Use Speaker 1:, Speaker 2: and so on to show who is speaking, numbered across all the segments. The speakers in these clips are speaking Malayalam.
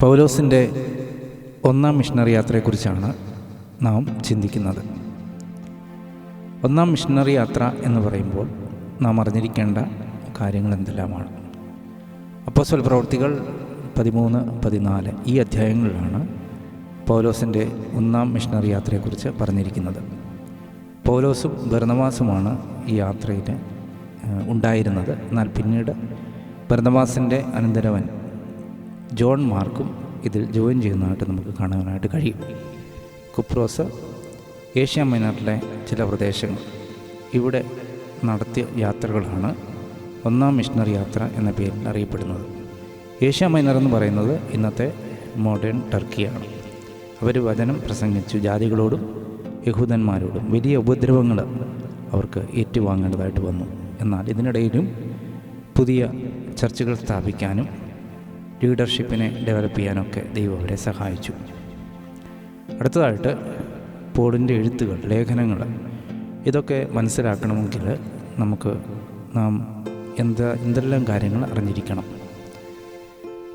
Speaker 1: പൗലോസിൻ്റെ ഒന്നാം മിഷണറി യാത്രയെക്കുറിച്ചാണ് നാം ചിന്തിക്കുന്നത്. ഒന്നാം മിഷണറി യാത്ര എന്ന് പറയുമ്പോൾ നാം അറിഞ്ഞിരിക്കേണ്ട കാര്യങ്ങൾ എന്തെല്ലാമാണ്? അപ്പോസ്തല പ്രവൃത്തികൾ 13-14 ഈ അധ്യായങ്ങളിലാണ് പൗലോസിൻ്റെ ഒന്നാം മിഷണറി യാത്രയെക്കുറിച്ച് പറഞ്ഞിരിക്കുന്നത്. പൗലോസും ബർന്നബാസുമാണ് ഈ യാത്രയിൽ ഉണ്ടായിരുന്നത്. എന്നാൽ പിന്നീട് ബർന്നബാസിൻ്റെ അനന്തരവൻ ജോൺ മാർക്കും ഇതിൽ ജോയിൻ ചെയ്യുന്നതായിട്ട് നമുക്ക് കാണാനായിട്ട് കഴിയും. കുപ്രോസ്, ഏഷ്യ മൈനറിലെ ചില പ്രദേശങ്ങൾ, ഇവിടെ നടത്തിയ യാത്രകളാണ് ഒന്നാം മിഷണറി യാത്ര എന്ന പേരിൽ അറിയപ്പെടുന്നത്. ഏഷ്യ മൈനർ എന്ന് പറയുന്നത് ഇന്നത്തെ മോഡേൺ ടർക്കിയാണ്. അവർ വചനം പ്രസംഗിച്ചു ജാതികളോടും യഹൂദന്മാരോടും വലിയ ഉപദ്രവങ്ങൾ അവർക്ക് ഏറ്റുവാങ്ങേണ്ടതായിട്ട് വന്നു. എന്നാൽ ഇതിനിടയിലും പുതിയ ചർച്ചുകൾ സ്ഥാപിക്കാനും ലീഡർഷിപ്പിനെ ഡെവലപ്പ് ചെയ്യാനൊക്കെ ദൈവം അവരെ സഹായിച്ചു. അടുത്തതായിട്ട് പോളിൻ്റെ എഴുത്തുകൾ, ലേഖനങ്ങൾ, ഇതൊക്കെ മനസ്സിലാക്കണമെങ്കിൽ നാം എന്തെല്ലാം കാര്യങ്ങൾ അറിഞ്ഞിരിക്കണം?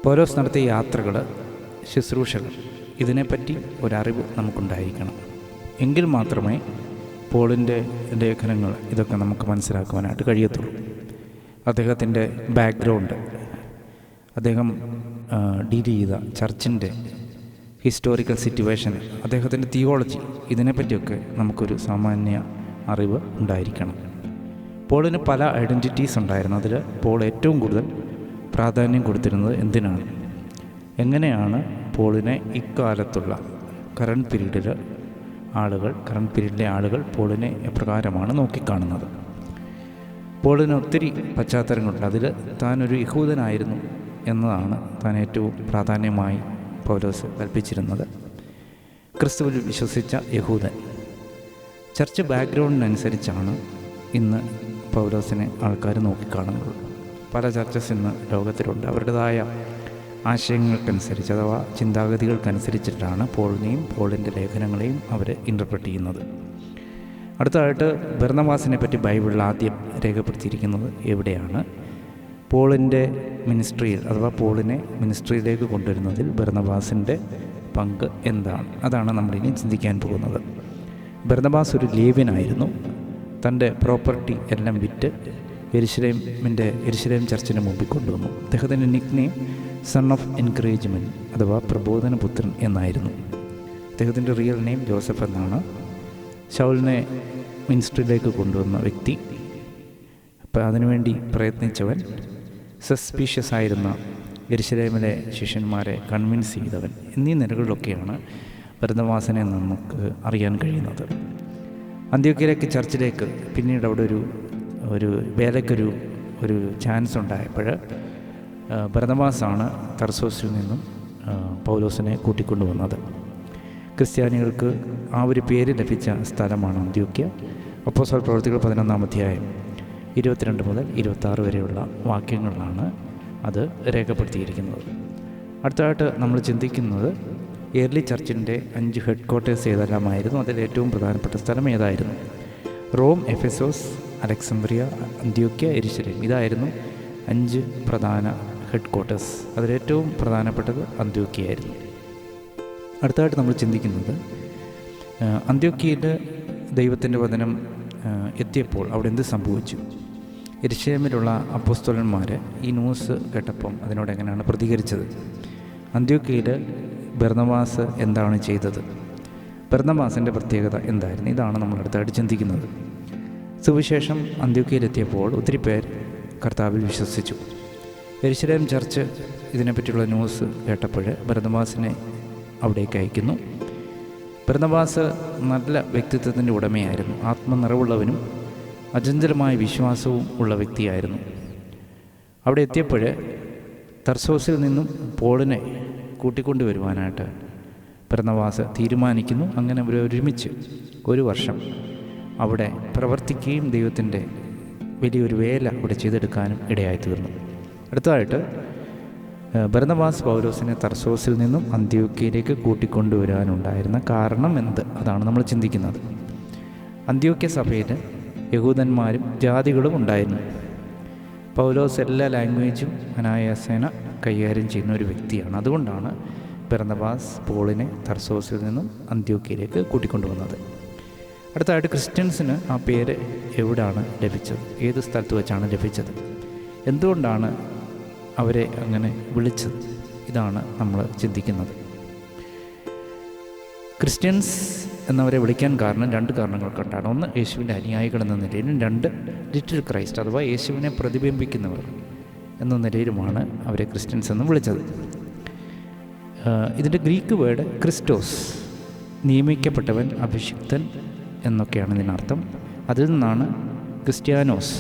Speaker 1: പൗലോസ് നടത്തിയ യാത്രകൾ, ശുശ്രൂഷകൾ, ഇതിനെപ്പറ്റി ഒരറിവ് നമുക്കുണ്ടായിരിക്കണം. എങ്കിൽ മാത്രമേ പോളിൻ്റെ ലേഖനങ്ങൾ ഇതൊക്കെ നമുക്ക് മനസ്സിലാക്കുവാനായിട്ട് കഴിയത്തുള്ളൂ. അദ്ദേഹത്തിൻ്റെ ബാക്ക്ഗ്രൗണ്ട്, അദ്ദേഹം ഡീൽ ചെയ്ത ചർച്ചിൻ്റെ ഹിസ്റ്റോറിക്കൽ സിറ്റുവേഷൻ, അദ്ദേഹത്തിൻ്റെ തിയോളജി, ഇതിനെപ്പറ്റിയൊക്കെ നമുക്കൊരു സാമാന്യ അറിവ് ഉണ്ടായിരിക്കണം. പോളിന് പല ഐഡൻറ്റിറ്റീസ് ഉണ്ടായിരുന്നു. അതിൽ പോൾ ഏറ്റവും കൂടുതൽ പ്രാധാന്യം കൊടുത്തിരുന്നത് എന്തിനാണ്? എങ്ങനെയാണ് പോളിനെ ഇക്കാലത്തുള്ള കറണ്ട് പീരീഡിലെ ആളുകൾ പോളിനെ എപ്രകാരമാണ് നോക്കിക്കാണുന്നത്? പോളിന് ഒത്തിരി പശ്ചാത്തലങ്ങളുണ്ട്. അതിൽ താനൊരു യഹൂദനായിരുന്നു എന്നതാണ് താൻ ഏറ്റവും പ്രാധാന്യമായി പൗലോസ് കൽപ്പിച്ചിരുന്നത്. ക്രിസ്തുവിൽ വിശ്വസിച്ച യഹൂദൻ. ചർച്ച് ബാക്ക്ഗ്രൗണ്ടിനനുസരിച്ചാണ് ഇന്ന് പൗലോസിനെ ആൾക്കാർ നോക്കിക്കാണുന്നത്. പല ചർച്ചസ് ഇന്ന് ലോകത്തിലുണ്ട്. അവരുടേതായ ആശയങ്ങൾക്കനുസരിച്ച് അഥവാ ചിന്താഗതികൾക്കനുസരിച്ചിട്ടാണ് പോളിൻ്റെ ലേഖനങ്ങളെയും അവർ ഇൻ്റർപ്രറ്റ് ചെയ്യുന്നത്. അടുത്തതായിട്ട് ബർന്നബാസിനെ പറ്റി ബൈബിളിൽ ആദ്യം രേഖപ്പെടുത്തിയിരിക്കുന്നത് എവിടെയാണ്? പോളിൻ്റെ മിനിസ്ട്രിയിൽ, അഥവാ പോളിനെ മിനിസ്ട്രിയിലേക്ക് കൊണ്ടുവരുന്നതിൽ ബർന്നബാസിൻ്റെ പങ്ക് എന്താണ്? അതാണ് നമ്മളിനി ചിന്തിക്കാൻ പോകുന്നത്. ബർന്നബാസ് ഒരു ലേവ്യനായിരുന്നു. തൻ്റെ പ്രോപ്പർട്ടി എല്ലാം വിറ്റ് യെരുശലേം ചർച്ചിന് മുമ്പിൽ കൊണ്ടുവന്നു. അദ്ദേഹത്തിൻ്റെ നിക്നെയിം സൺ ഓഫ് എൻകറേജ്മെൻറ്റ് അഥവാ പ്രബോധനപുത്രൻ എന്നായിരുന്നു. അദ്ദേഹത്തിൻ്റെ റിയൽ നെയിം ജോസഫ് എന്നാണ്. ശൗലിനെ മിനിസ്ട്രിയിലേക്ക് കൊണ്ടുവന്ന വ്യക്തി, അപ്പം അതിനുവേണ്ടി പ്രയത്നിച്ചവൻ, സസ്പീഷ്യസ് ആയിരുന്ന യെരുശലേമിലെ ശിഷ്യന്മാരെ കൺവിൻസ് ചെയ്തവൻ, എന്നീ നിലകളിലൊക്കെയാണ് ബർന്നബാസിനെ നമുക്ക് അറിയാൻ കഴിയുന്നത്. അന്ത്യോക്യയിലേക്ക് ചർച്ചിലേക്ക് പിന്നീട് അവിടെ ഒരു വേലയ്ക്കൊരു ചാൻസ് ഉണ്ടായപ്പോൾ ബർന്നബാസാണ് തർസോസിൽ നിന്നും പൗലോസിനെ കൂട്ടിക്കൊണ്ടുവന്നത്. ക്രിസ്ത്യാനികൾക്ക് ആ ഒരു പേര് ലഭിച്ച സ്ഥലമാണ് അന്ത്യോക്യ. അപ്പോസ്തല പ്രവൃത്തികൾ 11-ാം അധ്യായം 22 മുതൽ 26 വരെയുള്ള വാക്യങ്ങളിലാണ് അത് രേഖപ്പെടുത്തിയിരിക്കുന്നത്. അടുത്തതായിട്ട് നമ്മൾ ചിന്തിക്കുന്നത് ഏർലി ചർച്ചിൻ്റെ 5 ഹെഡ് ക്വാർട്ടേഴ്സ് ഏതെല്ലാമായിരുന്നു? അതിൽ ഏറ്റവും പ്രധാനപ്പെട്ട സ്ഥലം ഏതായിരുന്നു? റോം, എഫെസോസ്, അലക്സാന്ദ്രിയ, അന്ത്യോക്യ, യെരുശലേം. ഇതായിരുന്നു 5 പ്രധാന ഹെഡ് ക്വാർട്ടേഴ്സ്. അതിലേറ്റവും പ്രധാനപ്പെട്ടത് അന്ത്യോക്യയായിരുന്നു. അടുത്തതായിട്ട് നമ്മൾ ചിന്തിക്കുന്നത് അന്ത്യോക്യയിൽ ദൈവത്തിൻ്റെ വചനം എത്തിയപ്പോൾ അവിടെ എന്ത് സംഭവിച്ചു? യെരുശലേമിലുള്ള അപ്പോസ്തലന്മാർ ഈ ന്യൂസ് കേട്ടപ്പം അതിനോട് എങ്ങനെയാണ് പ്രതികരിച്ചത്? അന്ത്യോക്യയിൽ ബർന്നബാസ് എന്താണ് ചെയ്തത്? ബർന്നബാസിൻ്റെ പ്രത്യേകത എന്തായിരുന്നു? ഇതാണ് നമ്മൾ അടുത്തായിട്ട് ചിന്തിക്കുന്നത്. സുവിശേഷം അന്ത്യോക്യയിലെത്തിയപ്പോൾ ഒത്തിരി പേർ കർത്താവിൽ വിശ്വസിച്ചു. യെരുശലേം ചർച്ച് ഇതിനെപ്പറ്റിയുള്ള ന്യൂസ് കേട്ടപ്പോൾ ബർന്നബാസിനെ അവിടേക്ക് അയക്കുന്നു. ബർന്നബാസ് നല്ല വ്യക്തിത്വത്തിൻ്റെ ഉടമയായിരുന്നു. ആത്മനിറവുള്ളവനും അചഞ്ചലമായ വിശ്വാസവും ഉള്ള വ്യക്തിയായിരുന്നു. അവിടെ എത്തിയപ്പോൾ തർസോസിൽ നിന്നും പോളിനെ കൂട്ടിക്കൊണ്ടുവരുവാനായിട്ട് ബർന്നബാസ് തീരുമാനിക്കുന്നു. അങ്ങനെ അവർ ഒരുമിച്ച് 1 വർഷം അവിടെ പ്രവർത്തിക്കുകയും ദൈവത്തിൻ്റെ വലിയൊരു വേല അവിടെ ചെയ്തെടുക്കാനും ഇടയായി തീർന്നു. അടുത്തതായിട്ട് ബർന്നബാസ് പൗലോസിനെ തർസോസിൽ നിന്നും അന്ത്യോക്യയിലേക്ക് കൂട്ടിക്കൊണ്ടുവരാനുണ്ടായിരുന്ന കാരണം എന്ത്? അതാണ് നമ്മൾ ചിന്തിക്കുന്നത്. അന്ത്യോക്യ സഭയിൽ യഹൂദന്മാരും ജാതികളും ഉണ്ടായിരുന്നു. പൗലോസ് എല്ലാ ലാംഗ്വേജും അനായാസേന കൈകാര്യം ചെയ്യുന്ന ഒരു വ്യക്തിയാണ്. അതുകൊണ്ടാണ് ബർന്നബാസ് പോളിനെ തർസോസിൽ നിന്നും അന്ത്യോക്യയിലേക്ക് കൂട്ടിക്കൊണ്ടുവന്നത്. അടുത്തതായിട്ട് ക്രിസ്ത്യൻസിന് ആ പേര് എവിടാണ് ലഭിച്ചത്, ഏത് സ്ഥലത്ത് വെച്ചാണ് ലഭിച്ചത്, എന്തുകൊണ്ടാണ് അവരെ അങ്ങനെ വിളിച്ചത്, ഇതാണ് നമ്മൾ ചിന്തിക്കുന്നത്. ക്രിസ്ത്യൻസ് എന്നവരെ വിളിക്കാൻ കാരണം 2 കാരണങ്ങൾ കൊണ്ടാണ്. ഒന്ന്, യേശുവിൻ്റെ അനുയായികൾ എന്ന നിലയിലും, 2 ലിറ്റിൽ ക്രൈസ്റ്റ് അഥവാ യേശുവിനെ പ്രതിബിംബിക്കുന്നവർ എന്ന നിലയിലുമാണ് അവരെ ക്രിസ്ത്യൻസ് എന്ന് വിളിച്ചത്. ഇതിൻ്റെ ഗ്രീക്ക് വേർഡ് ക്രിസ്റ്റോസ്, നിയമിക്കപ്പെട്ടവൻ, അഭിഷിക്തൻ എന്നൊക്കെയാണ് ഇതിനർത്ഥം. അതിൽ നിന്നാണ് ക്രിസ്ത്യാനോസ്,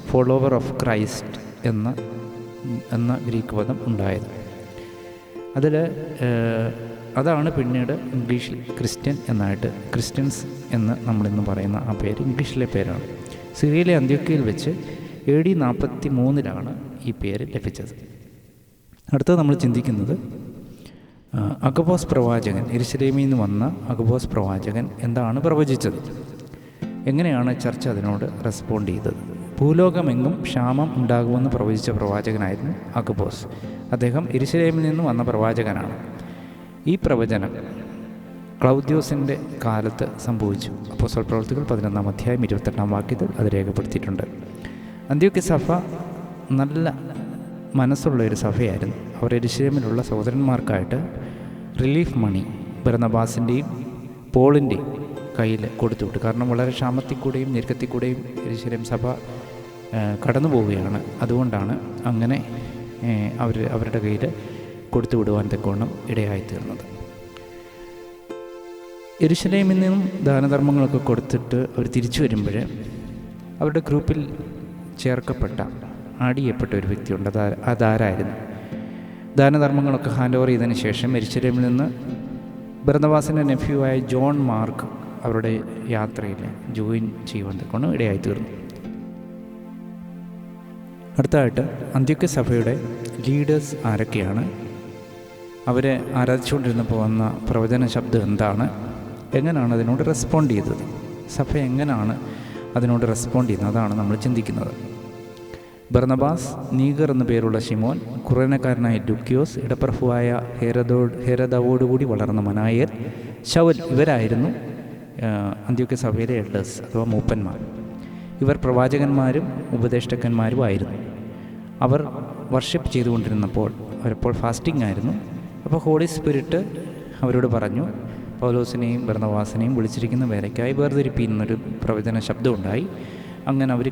Speaker 1: ഫോളോവർ ഓഫ് ക്രൈസ്റ്റ് എന്ന ഗ്രീക്ക് പദം ഉണ്ടായത്. അതാണ് പിന്നീട് ഇംഗ്ലീഷിൽ ക്രിസ്ത്യൻ എന്നായിട്ട്, ക്രിസ്ത്യൻസ് എന്ന് നമ്മളിന്ന് പറയുന്ന ആ പേര് ഇംഗ്ലീഷിലെ പേരാണ്. സിറിയയിലെ അന്ത്യോക്യയിൽ വെച്ച് AD 43 ഈ പേര് ലഭിച്ചത്. അടുത്തത് നമ്മൾ ചിന്തിക്കുന്നത് അഗബോസ് പ്രവാചകൻ, യെരുശലേമിൽ നിന്ന് വന്ന അഗബോസ് പ്രവാചകൻ എന്താണ് പ്രവചിച്ചത്, എങ്ങനെയാണ് ചർച്ച അതിനോട് റെസ്പോണ്ട് ചെയ്തത്. ഭൂലോകമെങ്ങും ക്ഷാമം ഉണ്ടാകുമെന്ന് പ്രവചിച്ച പ്രവാചകനായിരുന്നു അഗബോസ്. അദ്ദേഹം യെരുശലേമിൽ നിന്ന് വന്ന പ്രവാചകനാണ്. ഈ പ്രവചനം ക്ലൗദ്യോസിൻ്റെ കാലത്ത് സംഭവിച്ചു. അപ്പോസ്തല പ്രവൃത്തികൾ 11-ാം അധ്യായം 28-ാം വാക്യത്തിൽ അത് രേഖപ്പെടുത്തിയിട്ടുണ്ട്. അന്ത്യോക്യ സഭ നല്ല മനസ്സുള്ള ഒരു സഭയായിരുന്നു. അവർ യെരുശലേമിലുള്ള സഹോദരന്മാർക്കായിട്ട് റിലീഫ് മണി ബർന്നബാസിൻ്റെയും പോളിൻ്റെയും കയ്യിൽ കൊടുത്തുവിട്ടു. കാരണം വളരെ ക്ഷാമത്തിൽ കൂടെയും ഞെരുക്കത്തിൽ കൂടെയും യെരുശലേം സഭ കടന്നു പോവുകയാണ്. അതുകൊണ്ടാണ് അങ്ങനെ അവരുടെ കയ്യിൽ കൊടുത്തു വിടുവാൻ തക്കവണ്ണം ഇടയായിത്തീർന്നത്. യെരുശലേമിൽ നിന്നും ദാനധർമ്മങ്ങളൊക്കെ കൊടുത്തിട്ട് അവർ തിരിച്ചു വരുമ്പോൾ അവരുടെ ഗ്രൂപ്പിൽ ചേർക്കപ്പെട്ട, ആഡ് ചെയ്യപ്പെട്ട ഒരു വ്യക്തിയുണ്ട്. അതാരായിരുന്നു? ദാനധർമ്മങ്ങളൊക്കെ ഹാൻഡ് ഓവർ ചെയ്തതിന് ശേഷം യെരുശലേമിൽ നിന്ന് ബർന്നബാസിൻ്റെ നെഫ്യൂ ആയ ജോൺ മാർക്ക് അവരുടെ യാത്രയിൽ ജോയിൻ ചെയ്യുവാൻ തക്കവണ്ണം ഇടയായിത്തീർന്നു. അടുത്തതായിട്ട് അന്ത്യോക്യ സഭയുടെ ലീഡേഴ്സ് ആരൊക്കെയാണ്, അവരെ ആരാധിച്ചുകൊണ്ടിരുന്നപ്പോൾ വന്ന പ്രവചന ശബ്ദം എന്താണ്, എങ്ങനെയാണ് അതിനോട് റെസ്പോണ്ട് ചെയ്തത്, സഭ എങ്ങനെയാണ് അതിനോട് റെസ്പോണ്ട് ചെയ്യുന്നത്, അതാണ് നമ്മൾ ചിന്തിക്കുന്നത്. ബർന്നബാസ്, നീഗർ എന്നു പേരുള്ള ശിമോൻ, കുറേനക്കാരനായ ലുക്യോസ്, ഇടപ്രഭുവായ ഹെരോദോടുകൂടി വളർന്ന മനായേൽ, ശൗൽ, ഇവരായിരുന്നു അന്ത്യോക്യ സഭയിലെ എൽഡേഴ്സ് അഥവാ മൂപ്പന്മാർ. ഇവർ പ്രവാചകന്മാരും ഉപദേഷ്ടാക്കന്മാരുമായിരുന്നു. അവർ വർഷിപ്പ് ചെയ്തുകൊണ്ടിരുന്നപ്പോൾ അവരപ്പോൾ ഫാസ്റ്റിംഗ് ആയിരുന്നു. അപ്പോൾ ഹോളി സ്പിരിറ്റ് അവരോട് പറഞ്ഞു, പൗലോസിനെയും ബർന്നബാസിനെയും വിളിച്ചിരിക്കുന്ന വേലയ്ക്കായി വേർതിരിപ്പീൻ എന്നൊരു പ്രവചന ശബ്ദമുണ്ടായി. അങ്ങനെ അവർ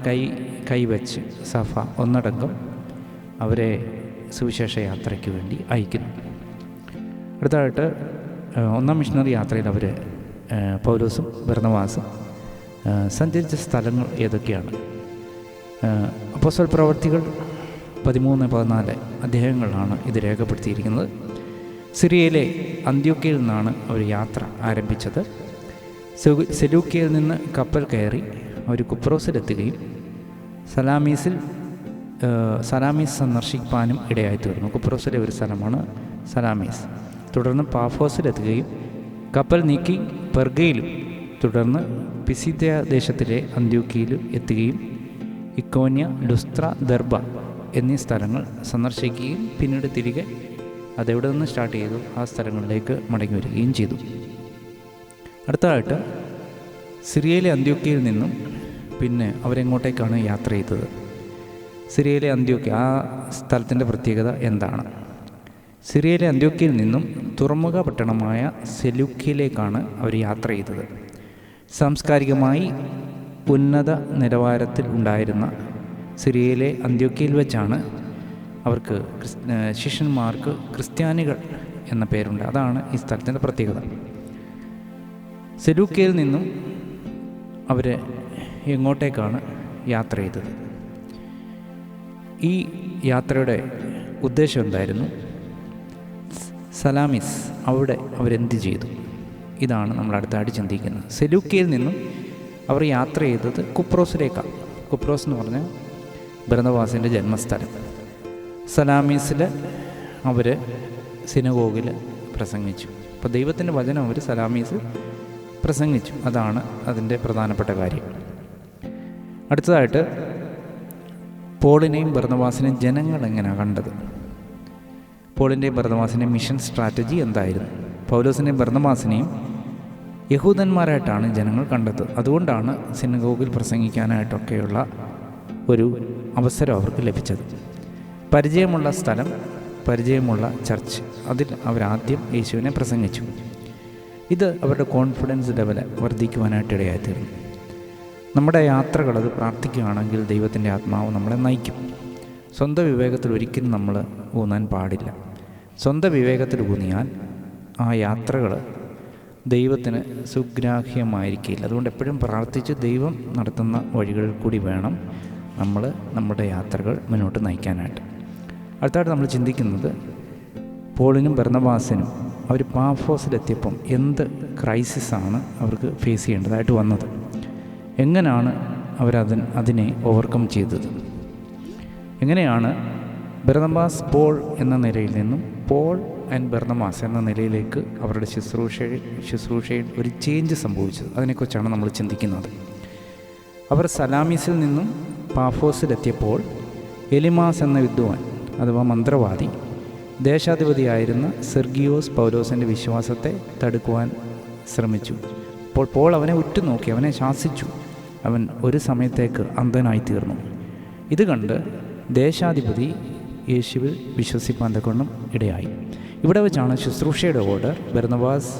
Speaker 1: കൈവച്ച് സഭ ഒന്നടങ്കം അവരെ സുവിശേഷ യാത്രയ്ക്ക് വേണ്ടി അയക്കുന്നു. അടുത്തതായിട്ട് 1-ാം മിഷണറി യാത്രയിൽ അവർ പൗലോസും ബർന്നബാസും സഞ്ചരിച്ച സ്ഥലങ്ങൾ ഏതൊക്കെയാണ്? അപ്പോസ്തല പ്രവൃത്തികൾ 13-14 അധ്യായങ്ങളിലാണ് ഇത് രേഖപ്പെടുത്തിയിരിക്കുന്നത്. സിറിയയിലെ അന്ത്യോക്യയിൽ നിന്നാണ് അവർ യാത്ര ആരംഭിച്ചത്. സെലൂക്യയിൽ നിന്ന് കപ്പൽ കയറി അവർ കുപ്രോസിലെത്തുകയും സലാമീസ് സന്ദർശിക്കാനും ഇടയായിത്തീർന്നു. കുപ്രോസിലെ ഒരു സ്ഥലമാണ് സലാമീസ്. തുടർന്ന് പാഫോസിലെത്തുകയും കപ്പൽ നീക്കി പെർഗയിലും തുടർന്ന് പിസിദ്യ ദേശത്തിലെ അന്ത്യോക്യയിലും എത്തുകയും ഇക്കോന്യ, ലുസ്ത്ര, ദർബ എന്നീ സ്ഥലങ്ങൾ സന്ദർശിക്കുകയും പിന്നീട് തിരികെ അതെവിടെ നിന്ന് സ്റ്റാർട്ട് ചെയ്തു ആ സ്ഥലങ്ങളിലേക്ക് മടങ്ങി വരികയും ചെയ്തു. അടുത്തതായിട്ട് സിറിയയിലെ അന്ത്യോക്യയിൽ നിന്നും പിന്നെ അവരെങ്ങോട്ടേക്കാണ് യാത്ര ചെയ്തത്? സിറിയയിലെ അന്ത്യോക്യ, ആ സ്ഥലത്തിൻ്റെ പ്രത്യേകത എന്താണ്? സിറിയയിലെ അന്ത്യോക്യയിൽ നിന്നും തുറമുഖ പട്ടണമായ സെലൂക്യയിലേക്കാണ് അവർ യാത്ര ചെയ്തത്. സാംസ്കാരികമായി ഉന്നത നിലവാരത്തിൽ ഉണ്ടായിരുന്ന സിറിയയിലെ അന്ത്യോക്യയിൽ വെച്ചാണ് അവർക്ക് ശിഷ്യന്മാർക്ക് ക്രിസ്ത്യാനികൾ എന്ന പേരുണ്ട്. അതാണ് ഈ സ്ഥലത്തിൻ്റെ പ്രത്യേകത. സെലൂക്യയിൽ നിന്നും അവർ എങ്ങോട്ടേക്കാണ് യാത്ര ചെയ്തത്? ഈ യാത്രയുടെ ഉദ്ദേശം എന്തായിരുന്നു? സലാമിസ്, അവിടെ അവരെന്ത് ചെയ്തു? ഇതാണ് നമ്മൾ അടുത്തായിട്ട് ചിന്തിക്കുന്നത്. സെലൂക്യയിൽ നിന്നും അവർ യാത്ര ചെയ്തത് കുപ്രോസിലേക്കാണ്. കുപ്രോസ് എന്ന് പറഞ്ഞാൽ ബർന്നബാസിൻ്റെ ജന്മസ്ഥലം. സലാമീസിൽ അവർ സിനഗോഗിൽ പ്രസംഗിച്ചു. അപ്പോൾ ദൈവത്തിൻ്റെ വചനം അവർ സലാമീസ് പ്രസംഗിച്ചു. അതാണ് അതിൻ്റെ പ്രധാനപ്പെട്ട കാര്യം. അടുത്തതായിട്ട് പോളിനെയും ബർന്നബാസിനെയും ജനങ്ങൾ എങ്ങനെയാണ് കണ്ടത്? പോളിൻ്റെയും ബർന്നബാസിൻ്റെയും മിഷൻ സ്ട്രാറ്റജി എന്തായിരുന്നു? പൗലോസിനെയും ബർന്നബാസിനെയും യഹൂദന്മാരായിട്ടാണ് ജനങ്ങൾ കണ്ടത്. അതുകൊണ്ടാണ് സിനഗോഗിൽ പ്രസംഗിക്കാനായിട്ടൊക്കെയുള്ള ഒരു അവസരം അവർക്ക് ലഭിച്ചത്. പരിചയമുള്ള സ്ഥലം, പരിചയമുള്ള ചർച്ച്, അതിൽ അവരാദ്യം യേശുവിനെ പ്രസംഗിച്ചു. ഇത് അവരുടെ കോൺഫിഡൻസ് ലെവൽ വർദ്ധിക്കുവാനായിട്ട് ഇടയായിത്തീർന്നു. നമ്മുടെ യാത്രകൾ അത് പ്രാർത്ഥിക്കുകയാണെങ്കിൽ ദൈവത്തിൻ്റെ ആത്മാവ് നമ്മളെ നയിക്കും. സ്വന്തം വിവേകത്തിൽ ഒരിക്കലും നമ്മൾ ഊന്നാൻ പാടില്ല. സ്വന്തം വിവേകത്തിൽ ഊന്നിയാൽ ആ യാത്രകൾ ദൈവത്തിന് സുഗ്രാഹ്യമായിരിക്കില്ല. അതുകൊണ്ട് എപ്പോഴും പ്രാർത്ഥിച്ച് ദൈവം നടത്തുന്ന വഴികളിൽ കൂടി വേണം നമ്മൾ നമ്മുടെ യാത്രകൾ മുന്നോട്ട് നയിക്കാനായിട്ട്. അടുത്തായിട്ട് നമ്മൾ ചിന്തിക്കുന്നത്, പോളിനും ബർന്നബാസിനും അവർ പാഫോസിലെത്തിയപ്പം എന്ത് ക്രൈസിസാണ് അവർക്ക് ഫേസ് ചെയ്യേണ്ടതായിട്ട് വന്നത്, എങ്ങനെയാണ് അതിനെ ഓവർകം ചെയ്തത്, എങ്ങനെയാണ് ബർന്നബാസ് പോൾ എന്ന നിലയിൽ നിന്നും പോൾ ആൻഡ് ബർന്നബാസ് എന്ന നിലയിലേക്ക് അവരുടെ ശുശ്രൂഷയിൽ ഒരു ചേഞ്ച് സംഭവിച്ചത്, അതിനെക്കുറിച്ചാണ് നമ്മൾ ചിന്തിക്കുന്നത്. അവർ സലാമിസിൽ നിന്നും പാഫോസിലെത്തിയപ്പോൾ എലിമാസ് എന്ന വിദ്വാൻ അഥവാ മന്ത്രവാദി ദേശാധിപതിയായിരുന്ന സെർഗിയോസ് പൗലോസിൻ്റെ വിശ്വാസത്തെ തടുക്കുവാൻ ശ്രമിച്ചു. അപ്പോൾ പോൾ അവനെ ഉറ്റുനോക്കി, അവനെ ശാസിച്ചു. അവൻ ഒരു സമയത്തേക്ക് അന്ധനായിത്തീർന്നു. ഇത് കണ്ട് ദേശാധിപതി യേശുവിൽ വിശ്വസിപ്പാൻ തക്കൊണ്ടും ഇടയായി. ഇവിടെ വെച്ചാണ് ശുശ്രൂഷയുടെ ഓർഡർ ബർന്നബാസ്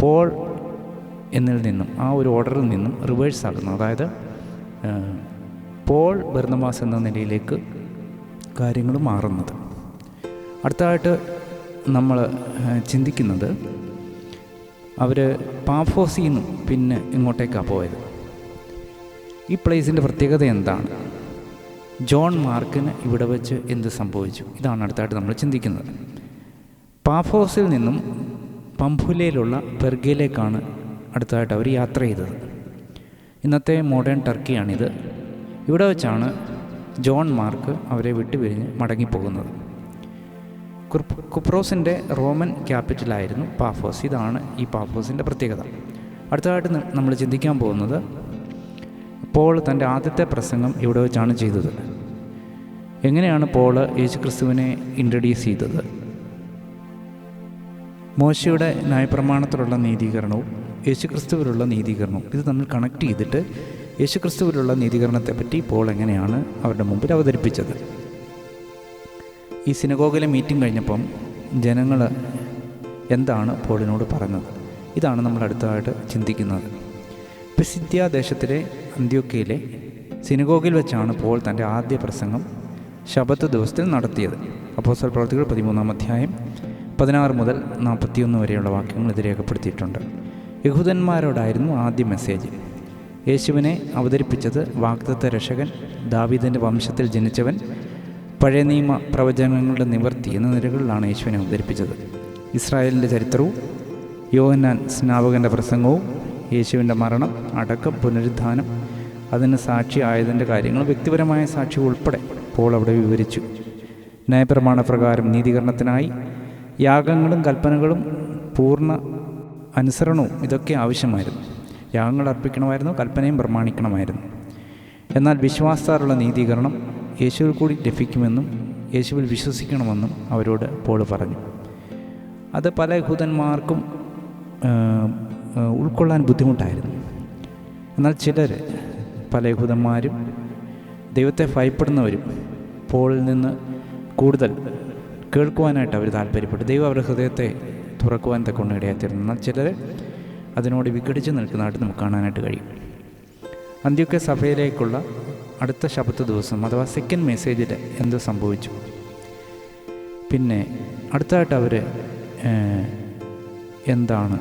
Speaker 1: പോൾ എന്നിൽ നിന്നും ആ ഒരു ഓർഡറിൽ നിന്നും റിവേഴ്സ് ആകുന്നത്. അതായത് പോൾ ബർന്നബാസ് എന്ന നിലയിലേക്ക് കാര്യങ്ങൾ മാറുന്നത്. അടുത്തതായിട്ട് നമ്മൾ ചിന്തിക്കുന്നത്, അവർ പാഫോസിൽ നിന്നും പിന്നെ ഇങ്ങോട്ടേക്കാണ് പോയത്. ഈ പ്ലേസിൻ്റെ പ്രത്യേകത എന്താണ്? ജോൺ മാർക്കിന് ഇവിടെ വെച്ച് എന്ത് സംഭവിച്ചു? ഇതാണ് അടുത്തായിട്ട് നമ്മൾ ചിന്തിക്കുന്നത്. പാഫോസിൽ നിന്നും പംഫുലയിലുള്ള പെർഗയിലേക്കാണ് അടുത്തതായിട്ട് അവർ യാത്ര ചെയ്തത്. ഇന്നത്തെ മോഡേൺ ടർക്കിയാണിത്. ഇവിടെ വെച്ചാണ് ജോൺ മാർക്ക് അവരെ വിട്ടുപിരിഞ്ഞ് മടങ്ങിപ്പോകുന്നത്. കുപ്രോസിൻ്റെ റോമൻ ക്യാപിറ്റലായിരുന്നു പാഫോസ്. ഇതാണ് ഈ പാഫോസിൻ്റെ പ്രത്യേകത. അടുത്തതായിട്ട് നമ്മൾ ചിന്തിക്കാൻ പോകുന്നത്, പോൾ തൻ്റെ ആദ്യത്തെ പ്രസംഗം ഇവിടെ വെച്ചാണ് ചെയ്തത്. എങ്ങനെയാണ് പോൾ യേശുക്രിസ്തുവിനെ ഇൻട്രൊഡ്യൂസ് ചെയ്തത്? മോശയുടെ ന്യായപ്രമാണത്തിലുള്ള നീതീകരണവും യേശുക്രിസ്തുവിലുള്ള നീതീകരണവും ഇത് തമ്മിൽ കണക്ട് ചെയ്തിട്ട് യേശുക്രിസ്തുവിലുള്ള നീതീകരണത്തെപ്പറ്റി പോൾ എങ്ങനെയാണ് അവരുടെ മുമ്പിൽ അവതരിപ്പിച്ചത്? ഈ സിനഗോഗിലെ മീറ്റിംഗ് കഴിഞ്ഞപ്പം ജനങ്ങൾ എന്താണ് പോളിനോട് പറഞ്ഞത്? ഇതാണ് നമ്മൾ അടുത്തതായിട്ട് ചിന്തിക്കുന്നത്. പിസിദ്യ ദേശത്തിലെ അന്ത്യോക്യയിലെ സിനഗോഗിൽ വെച്ചാണ് പോൾ തൻ്റെ ആദ്യ പ്രസംഗം ശബത്ത് ദിവസത്തിൽ നടത്തിയത്. അപ്പോസ്തല പ്രവൃത്തികൾ 13-ാം അധ്യായം 16 മുതൽ 41 വരെയുള്ള വാക്യങ്ങൾ ഇത് രേഖപ്പെടുത്തിയിട്ടുണ്ട്. യഹൂദന്മാരോടായിരുന്നു ആദ്യ മെസ്സേജ്. യേശുവിനെ അവതരിപ്പിച്ചത് വാഗ്ദത്ത രക്ഷകൻ, ദാവീദിൻ്റെ വംശത്തിൽ ജനിച്ചവൻ, പഴയ നിയമ പ്രവചനങ്ങളുടെ നിവർത്തി എന്ന നിലകളിലാണ് യേശുവിനെ അവതരിപ്പിച്ചത്. ഇസ്രായേലിൻ്റെ ചരിത്രവും യോഹന്നാൻ സ്നാപകൻ്റെ പ്രസംഗവും യേശുവിൻ്റെ മരണം, അടക്കം, പുനരുദ്ധാനം, അതിന് സാക്ഷിയായതിൻ്റെ കാര്യങ്ങൾ, വ്യക്തിപരമായ സാക്ഷി ഉൾപ്പെടെ പോൾ അവിടെ വിവരിച്ചു. ന്യായപ്രമാണപ്രകാരം നീതീകരണത്തിനായി യാഗങ്ങളും കൽപ്പനകളും പൂർണ്ണ അനുസരണവും ഇതൊക്കെ ആവശ്യമായിരുന്നു. യാഗങ്ങൾ അർപ്പിക്കണമായിരുന്നു, കൽപ്പനയും പ്രമാണിക്കണമായിരുന്നു. എന്നാൽ വിശ്വാസത്താലുള്ള നീതീകരണം യേശുവിൽ കൂടി ലഭിക്കുമെന്നും യേശുവിൽ വിശ്വസിക്കണമെന്നും അവരോട് പോൾ പറഞ്ഞു. അത് പല യഹൂദന്മാർക്കും ഉൾക്കൊള്ളാൻ ബുദ്ധിമുട്ടായിരുന്നു. എന്നാൽ പല യഹൂദന്മാരും ദൈവത്തെ ഭയപ്പെടുന്നവരും പോളിൽ നിന്ന് കൂടുതൽ കേൾക്കുവാനായിട്ട് അവർ താല്പര്യപ്പെട്ടു. ദൈവം അവരുടെ ഹൃദയത്തെ തുറക്കുവാൻ തക്കൊണ്ട് ഇടയായിത്തീർന്നു. എന്നാൽ ചിലർ അതിനോട് വിഘടിച്ച് നിൽക്കുന്നതായിട്ട് നമുക്ക് കാണാനായിട്ട് കഴിയും. അന്ത്യോക്യ സഭയിലേക്കുള്ള അടുത്ത ശബത്ത് ദിവസം അഥവാ സെക്കൻഡ് മെസ്സേജിൽ എന്ത് സംഭവിച്ചു? പിന്നെ അടുത്തതായിട്ട് അവർ എന്താണ്,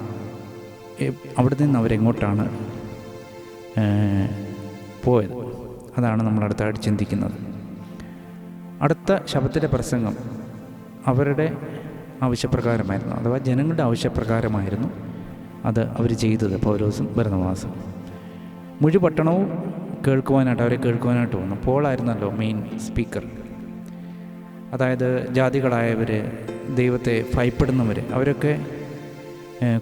Speaker 1: അവിടെ നിന്ന് അവരെങ്ങോട്ടാണ് പോയത്? അതാണ് നമ്മൾ അടുത്തായിട്ട് ചിന്തിക്കുന്നത്. അടുത്ത ശബത്തിലെ പ്രസംഗം അവരുടെ ആവശ്യപ്രകാരമായിരുന്നു, അഥവാ ജനങ്ങളുടെ ആവശ്യപ്രകാരമായിരുന്നു അത് അവർ ചെയ്തത്. പൗലോസും ബർന്നബാസും മുഴുപട്ടണവും അവരെ കേൾക്കുവാനായിട്ട് വന്നു. പോളായിരുന്നല്ലോ മെയിൻ സ്പീക്കർ. അതായത് ജാതികളായവർ, ദൈവത്തെ ഭയപ്പെടുന്നവർ, അവരൊക്കെ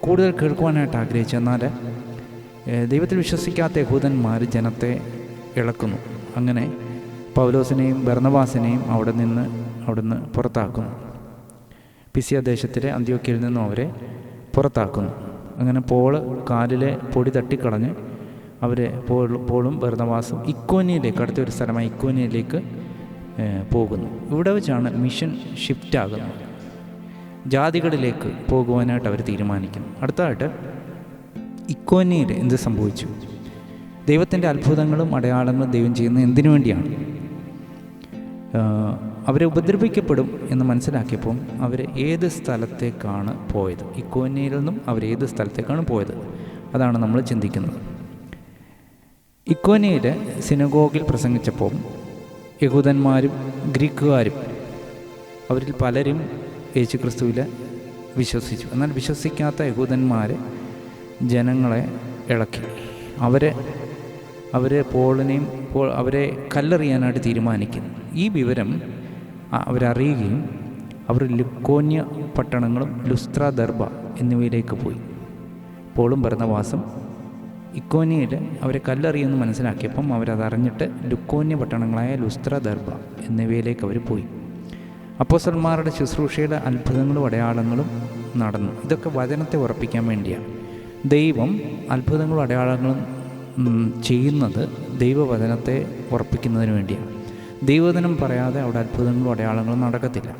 Speaker 1: കൂടുതൽ കേൾക്കുവാനായിട്ട് ആഗ്രഹിച്ചു. എന്നാൽ ദൈവത്തിൽ വിശ്വസിക്കാത്ത യഹൂദന്മാർ ജനത്തെ ഇളക്കുന്നു. അങ്ങനെ പൗലോസിനെയും ബർന്നബാസിനെയും അവിടുന്ന് പുറത്താക്കുന്നു. പിസിയ ദേശത്തിലെ അന്ത്യോക്യയിൽ നിന്നും അവരെ പുറത്താക്കുന്നു. അങ്ങനെ പോൾ കാലിലെ പൊടി തട്ടിക്കളഞ്ഞ് അവരെ പോളും ബർന്നബാസും ഇക്കോന്യയിലേക്ക്, അടുത്തൊരു സ്ഥലമായ ഇക്കോന്യയിലേക്ക് പോകുന്നു. ഇവിടെ വെച്ചാണ് മിഷൻ ഷിഫ്റ്റ് ആകുന്നത്. ജാതികളിലേക്ക് പോകുവാനായിട്ട് അവർ തീരുമാനിക്കുന്നു. അടുത്തതായിട്ട് ഇക്കോന്യയിൽ എന്ത് സംഭവിച്ചു? ദൈവത്തിൻ്റെ അത്ഭുതങ്ങളും അടയാളങ്ങളും ദൈവം ചെയ്യുന്നത് എന്തിനു വേണ്ടിയാണ്? അവരെ ഉപദ്രവിക്കപ്പെടും എന്ന് മനസ്സിലാക്കിയപ്പോൾ അവർ ഏത് സ്ഥലത്തേക്കാണ് പോയത്? ഇക്കോന്യയിൽ നിന്നും അവർ ഏത് സ്ഥലത്തേക്കാണ് പോയത്? അതാണ് നമ്മൾ ചിന്തിക്കുന്നത്. ഇക്കോന്യയിലെ സിനഗോഗിൽ പ്രസംഗിച്ചപ്പോൾ യഹൂദന്മാരും ഗ്രീക്കുകാരും അവരിൽ പലരും യേശുക്രിസ്തുവിൽ വിശ്വസിച്ചു. എന്നാൽ വിശ്വസിക്കാത്ത യഹൂദന്മാർ ജനങ്ങളെ ഇളക്കി. അവരെ കല്ലെറിയാനായിട്ട് തീരുമാനിക്കുന്നു. ഈ വിവരം അവരറിയുകയും അവർ ലുക്കോന്യ പട്ടണങ്ങളും ലുസ്ത്ര, ദർബ എന്നിവയിലേക്ക് പോയി. പോളും ബർന്നബാസും ഇക്കോന്യയിൽ അവരെ കല്ലെറിയുമെന്ന് മനസ്സിലാക്കിയപ്പം അവരതറിഞ്ഞിട്ട് ലുക്കോന്യ പട്ടണങ്ങളായ ലുസ്ത്ര, ദർബ എന്നിവയിലേക്ക് അവർ പോയി. അപ്പോസ്തലന്മാരുടെ ശുശ്രൂഷയുടെ അത്ഭുതങ്ങളും അടയാളങ്ങളും നടന്നു. ഇതൊക്കെ വചനത്തെ ഉറപ്പിക്കാൻ വേണ്ടിയാണ്. ദൈവം അത്ഭുതങ്ങളും അടയാളങ്ങളും ചെയ്യുന്നത് ദൈവവചനത്തെ ഉറപ്പിക്കുന്നതിന് വേണ്ടിയാണ്. ദൈവവചനം പറയാതെ അവിടെ അത്ഭുതങ്ങളും അടയാളങ്ങളും നടക്കത്തില്ല.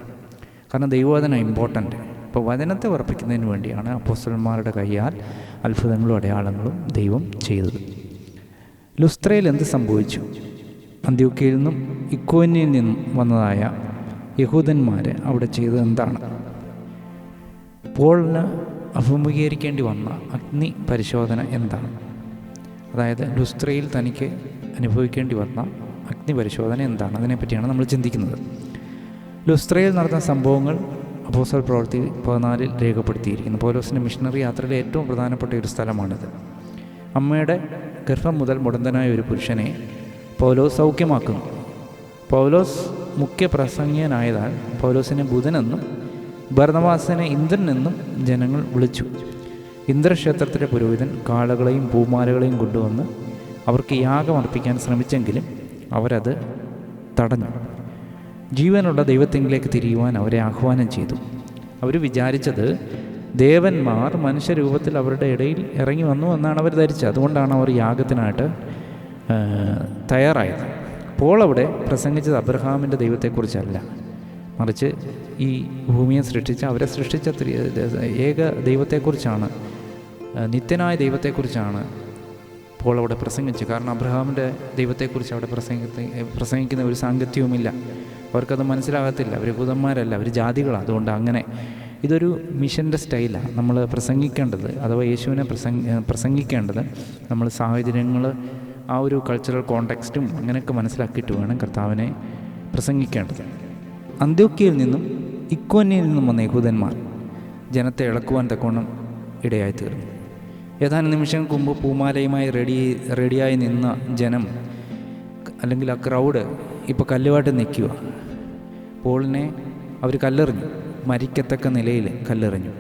Speaker 1: കാരണം ദൈവവചനം ഇമ്പോർട്ടൻ്റ്. ഇപ്പോൾ വചനത്തെ ഉറപ്പിക്കുന്നതിന് വേണ്ടിയാണ് അപ്പോസ്തലന്മാരുടെ കയ്യാൽ അത്ഭുതങ്ങളും അടയാളങ്ങളും ദൈവം ചെയ്തത്. ലുസ്ത്രയിൽ എന്ത് സംഭവിച്ചു? അന്ത്യോക്യയിൽ നിന്നും ഇക്കോന്യയിൽ നിന്നും വന്നതായ യഹൂദന്മാർ അവിടെ ചെയ്തത് എന്താണ്? പോളിന് അഭിമുഖീകരിക്കേണ്ടി വന്ന അഗ്നി പരിശോധന എന്താണ്? അതായത് ലുസ്ത്രയിൽ തനിക്ക് അനുഭവിക്കേണ്ടി വന്ന അഗ്നി പരിശോധന എന്താണ്? അതിനെപ്പറ്റിയാണ് നമ്മൾ ചിന്തിക്കുന്നത്. ലുസ്ത്രയിൽ നടന്ന സംഭവങ്ങൾ അപ്പോസ്തല പ്രവൃത്തി 14 രേഖപ്പെടുത്തിയിരിക്കുന്നു. പൗലോസിൻ്റെ മിഷണറി യാത്രയിലെ ഏറ്റവും പ്രധാനപ്പെട്ട ഒരു സ്ഥലമാണിത്. അമ്മയുടെ ഗർഭം മുതൽ മുടന്തനായ ഒരു പുരുഷനെ പൗലോസ് സൗഖ്യമാക്കുന്നു. പൗലോസ് മുഖ്യ പ്രസംഗിയനായതാൽ പൗലോസിനെ ബുധനെന്നും ബർന്നബാസിനെ ഇന്ദ്രനെന്നും ജനങ്ങൾ വിളിച്ചു. ഇന്ദ്രക്ഷേത്രത്തിലെ പുരോഹിതൻ കാളകളെയും പൂമാലകളെയും കൊണ്ടുവന്ന് അവർക്ക് യാഗം അർപ്പിക്കാൻ ശ്രമിച്ചെങ്കിലും അവരത് തടഞ്ഞു. ജീവനുള്ള ദൈവത്തിലേക്ക് തിരിയുവാൻ അവരെ ആഹ്വാനം ചെയ്തു. അവർ വിചാരിച്ചത് ദേവന്മാർ മനുഷ്യരൂപത്തിൽ അവരുടെ ഇടയിൽ ഇറങ്ങി വന്നു എന്നാണ് അവർ ധരിച്ചത്. അതുകൊണ്ടാണ് അവർ യാഗത്തിനായിട്ട് തയ്യാറായത്. പോൾ അവിടെ പ്രസംഗിച്ചത് അബ്രഹാമിൻ്റെ ദൈവത്തെക്കുറിച്ചല്ല, മറിച്ച് ഈ ഭൂമിയെ അവരെ സൃഷ്ടിച്ച ഏക ദൈവത്തെക്കുറിച്ചാണ്, നിത്യനായ ദൈവത്തെക്കുറിച്ചാണ് പോൾ അവിടെ പ്രസംഗിച്ചു. കാരണം അബ്രഹാമിൻ്റെ ദൈവത്തെക്കുറിച്ച് അവിടെ പ്രസംഗിക്കുന്ന ഒരു സാങ്കത്യവുമില്ല. അവർക്കത് മനസ്സിലാകത്തില്ല. അവർ യഹൂദന്മാരല്ല, അവർ ജാതികളാണ്. അതുകൊണ്ട് അങ്ങനെ ഇതൊരു മിഷൻ്റെ സ്റ്റൈലാണ് നമ്മൾ പ്രസംഗിക്കേണ്ടത്. അഥവാ യേശുവിനെ പ്രസംഗിക്കേണ്ടത് നമ്മൾ സാഹചര്യങ്ങൾ, ആ ഒരു കൾച്ചറൽ കോണ്ടെക്സ്റ്റും അങ്ങനെയൊക്കെ മനസ്സിലാക്കിയിട്ട് വേണം കർത്താവിനെ പ്രസംഗിക്കേണ്ടത്. അന്ത്യോക്യയിൽ നിന്നും ഇക്കോന്യയിൽ നിന്നും വന്ന യഹൂദന്മാർ ജനത്തെ ഇളക്കുവാൻ തക്കോണം ഇടയായിത്തീർന്നു. ഏതാനും നിമിഷങ്ങൾക്ക് മുമ്പ് പൂമാലയുമായി റെഡിയായി നിന്ന ജനം, അല്ലെങ്കിൽ ആ ക്രൗഡ് ഇപ്പോൾ കല്ലുമായിട്ട് നിൽക്കുക. പോളിനെ അവർ കല്ലെറിഞ്ഞു, മരിക്കത്തക്ക നിലയിൽ കല്ലെറിഞ്ഞു.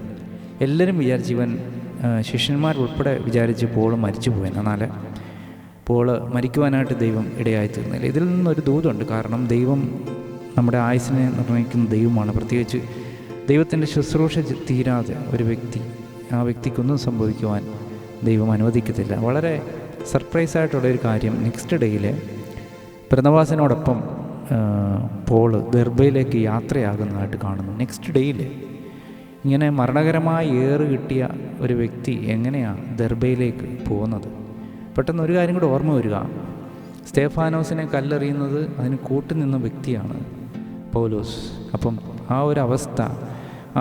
Speaker 1: എല്ലാവരും വിചാരിച്ച് ശിഷ്യന്മാരുൾപ്പെടെ വിചാരിച്ച് പോൾ മരിച്ചു പോയെന്ന്. എന്നാൽ പോൾ മരിക്കുവാനായിട്ട് ദൈവം ഇടയായിത്തീർന്നില്ല. ഇതിൽ നിന്നൊരു ദൂതുണ്ട്. കാരണം ദൈവം നമ്മുടെ ആയുസ്സിനെ നിർണ്ണയിക്കുന്ന ദൈവമാണ്. പ്രത്യേകിച്ച് ദൈവത്തിൻ്റെ ശുശ്രൂഷ തീരാതെ ആ വ്യക്തിക്കൊന്നും സംഭവിക്കുവാൻ ദൈവം അനുവദിക്കത്തില്ല. വളരെ സർപ്രൈസായിട്ടുള്ളൊരു കാര്യം, നെക്സ്റ്റ് ഡേയിൽ ബർന്നബാസിനോടൊപ്പം പോൾ ദർബയിലേക്ക് യാത്രയാകുന്നതായിട്ട് കാണുന്നു. നെക്സ്റ്റ് ഡേയിൽ ഇങ്ങനെ മരണകരമായ ഏറ് കിട്ടിയ ഒരു വ്യക്തി എങ്ങനെയാണ് ദർബയിലേക്ക് പോകുന്നത്? പെട്ടെന്ന് ഒരു കാര്യം കൂടെ ഓർമ്മ വരിക. സ്തേഫാനോസിനെ കല്ലെറിയുന്നത് അതിന് കൂട്ടുനിന്ന വ്യക്തിയാണ് പൗലോസ്. അപ്പം ആ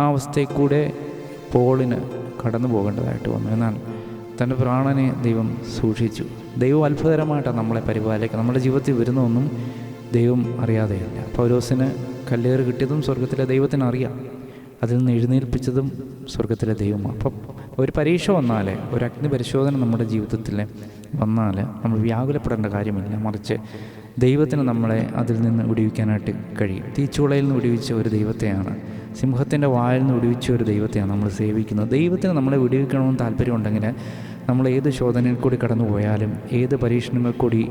Speaker 1: അവസ്ഥയിൽ കൂടെ പോളിന് കടന്നു പോകേണ്ടതായിട്ട് വന്നു. എന്നാൽ തൻ്റെ പ്രാണനെ ദൈവം സൂക്ഷിച്ചു. ദൈവം അത്ഭുതകരമായിട്ടാണ് നമ്മളെ പരിപാലിക്കുക. നമ്മുടെ ജീവിതത്തിൽ വരുന്നതൊന്നും ദൈവം അറിയാതെയില്ല. പൗലോസിന് കല്ലേറ് കിട്ടിയതും സ്വർഗത്തിലെ ദൈവത്തിന് അറിയാം. അതിൽ നിന്ന് എഴുന്നേൽപ്പിച്ചതും സ്വർഗത്തിലെ ദൈവമാണ്. അപ്പം ഒരു പരീക്ഷ വന്നാൽ, ഒരു അഗ്നി പരിശോധന നമ്മുടെ ജീവിതത്തിൽ വന്നാൽ നമ്മൾ വ്യാകുലപ്പെടേണ്ട കാര്യമില്ല. മറിച്ച് ദൈവത്തിന് നമ്മളെ അതിൽ നിന്ന് വിടുവിക്കാനായിട്ട് കഴിയും. തീച്ചുളയിൽ നിന്ന് വിടുവിച്ച ഒരു ദൈവത്തെയാണ്, സിംഹത്തിൻ്റെ വായിൽ നിന്ന് വിടുവിച്ച ഒരു ദൈവത്തെയാണ് നമ്മൾ സേവിക്കുന്നത്. ദൈവത്തിന് നമ്മളെ വിടുവിക്കണമെന്ന് താല്പര്യമുണ്ടെങ്കിൽ നമ്മൾ ഏത് ശോധനയിൽ കൂടി കടന്നു പോയാലും, ഏത് പരീക്ഷണങ്ങൾ കൂടി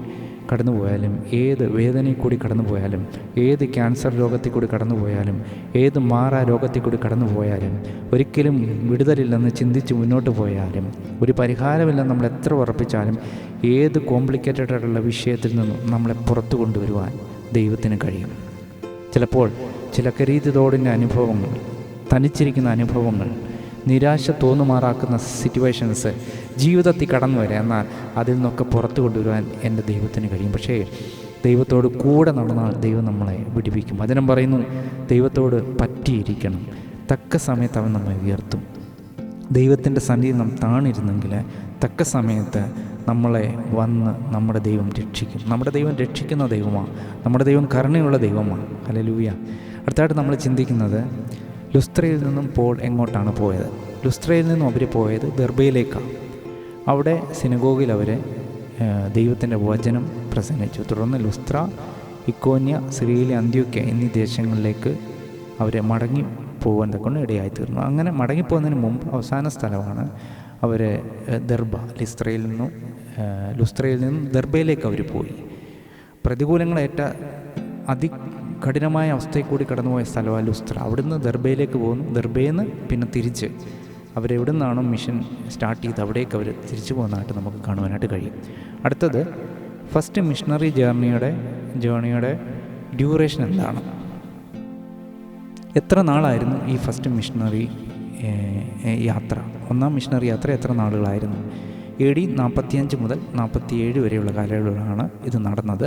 Speaker 1: കടന്നു പോയാലും, ഏത് വേദനയിൽ കൂടി കടന്നു പോയാലും, ഏത് ക്യാൻസർ രോഗത്തിൽ കൂടി കടന്നു പോയാലും, ഏത് മാറാ രോഗത്തിൽ കൂടി കടന്നു പോയാലും, ഒരിക്കലും വിടുതലില്ലെന്ന് ചിന്തിച്ച് മുന്നോട്ട് പോയാലും, ഒരു പരിഹാരമില്ലെന്ന് നമ്മൾ എത്ര ഉറപ്പിച്ചാലും, ഏത് കോംപ്ലിക്കേറ്റഡ് ആയിട്ടുള്ള വിഷയത്തിൽ നിന്നും നമ്മളെ പുറത്തു കൊണ്ടുവരുവാൻ ദൈവത്തിന് കഴിയും. ചിലപ്പോൾ ചില കരീതിതോടിൻ്റെ അനുഭവങ്ങൾ, തനിച്ചിരിക്കുന്ന അനുഭവങ്ങൾ, നിരാശ തോന്നുമാറാക്കുന്ന സിറ്റുവേഷൻസ് ജീവിതത്തിൽ കടന്നു വരാം. എന്നാൽ അതിൽ നിന്നൊക്കെ പുറത്തു കൊണ്ടുവരുവാൻ എൻ്റെ ദൈവത്തിന് കഴിയും. പക്ഷേ ദൈവത്തോട് കൂടെ നടന്നാൽ ദൈവം നമ്മളെ വിടിവിക്കും. വചനം പറയുന്നു, ദൈവത്തോട് പറ്റിയിരിക്കണം, തക്ക സമയത്ത് അവൻ നമ്മെ ഉയർത്തും. ദൈവത്തിൻ്റെ സന്നിധി നാം താണിരുന്നെങ്കിൽ തക്ക സമയത്ത് നമ്മളെ വന്ന് നമ്മുടെ ദൈവം രക്ഷിക്കും. നമ്മുടെ ദൈവം രക്ഷിക്കുന്ന ദൈവമാണ്. നമ്മുടെ ദൈവം കരുണയുള്ള ദൈവമാണ്. ഹല്ലേലൂയ. അടുത്തായിട്ട് നമ്മൾ ചിന്തിക്കുന്നത്, ലുസ്ത്രയിൽ നിന്നും പോൾ എങ്ങോട്ടാണ് പോയത്? ലുസ്ത്രയിൽ നിന്നും അവർ പോയത് ദെർബയിലേക്കാണ്. അവിടെ സിനഗോഗിൽ അവർ ദൈവത്തിൻ്റെ വചനം പ്രസംഗിച്ചു. തുടർന്ന് ലുസ്ത്ര, ഇക്കോന്യ, സിറിയയിലെ അന്ത്യോക്യ എന്നീ ദേശങ്ങളിലേക്ക് അവരെ മടങ്ങി പോകാൻ തക്കൊണ്ട് ഇടയായിത്തീർന്നു. അങ്ങനെ മടങ്ങിപ്പോകുന്നതിന് മുമ്പ് അവസാന സ്ഥലമാണ് അവർ ദെർബ. ലുസ്ത്രയിൽ നിന്നും ദെർബയിലേക്ക് അവർ പോയി. പ്രതികൂലങ്ങളേറ്റ അതികഠിനമായ അവസ്ഥയിൽ കൂടി കടന്നുപോയ സ്ഥലമാണ് ലുസ്ത്ര. അവിടുന്ന് ദെർബയിലേക്ക് പോകുന്നു. ദെർബയിൽ നിന്ന് പിന്നെ തിരിച്ച് അവരെവിടെ നിന്നാണോ മിഷൻ സ്റ്റാർട്ട് ചെയ്ത് അവിടേക്ക് അവർ തിരിച്ചു പോകുന്നതായിട്ട് നമുക്ക് കാണുവാനായിട്ട് കഴിയും. അടുത്തത്, ഫസ്റ്റ് മിഷണറി ജേർണിയുടെ ഡ്യൂറേഷൻ എന്താണ്? എത്ര നാളായിരുന്നു ഈ ഫസ്റ്റ് മിഷണറി യാത്ര? ഒന്നാം മിഷണറി യാത്ര എത്ര നാളുകളായിരുന്നു? AD 45 മുതൽ 47 വരെയുള്ള കാലയളവിലാണ് ഇത് നടന്നത്.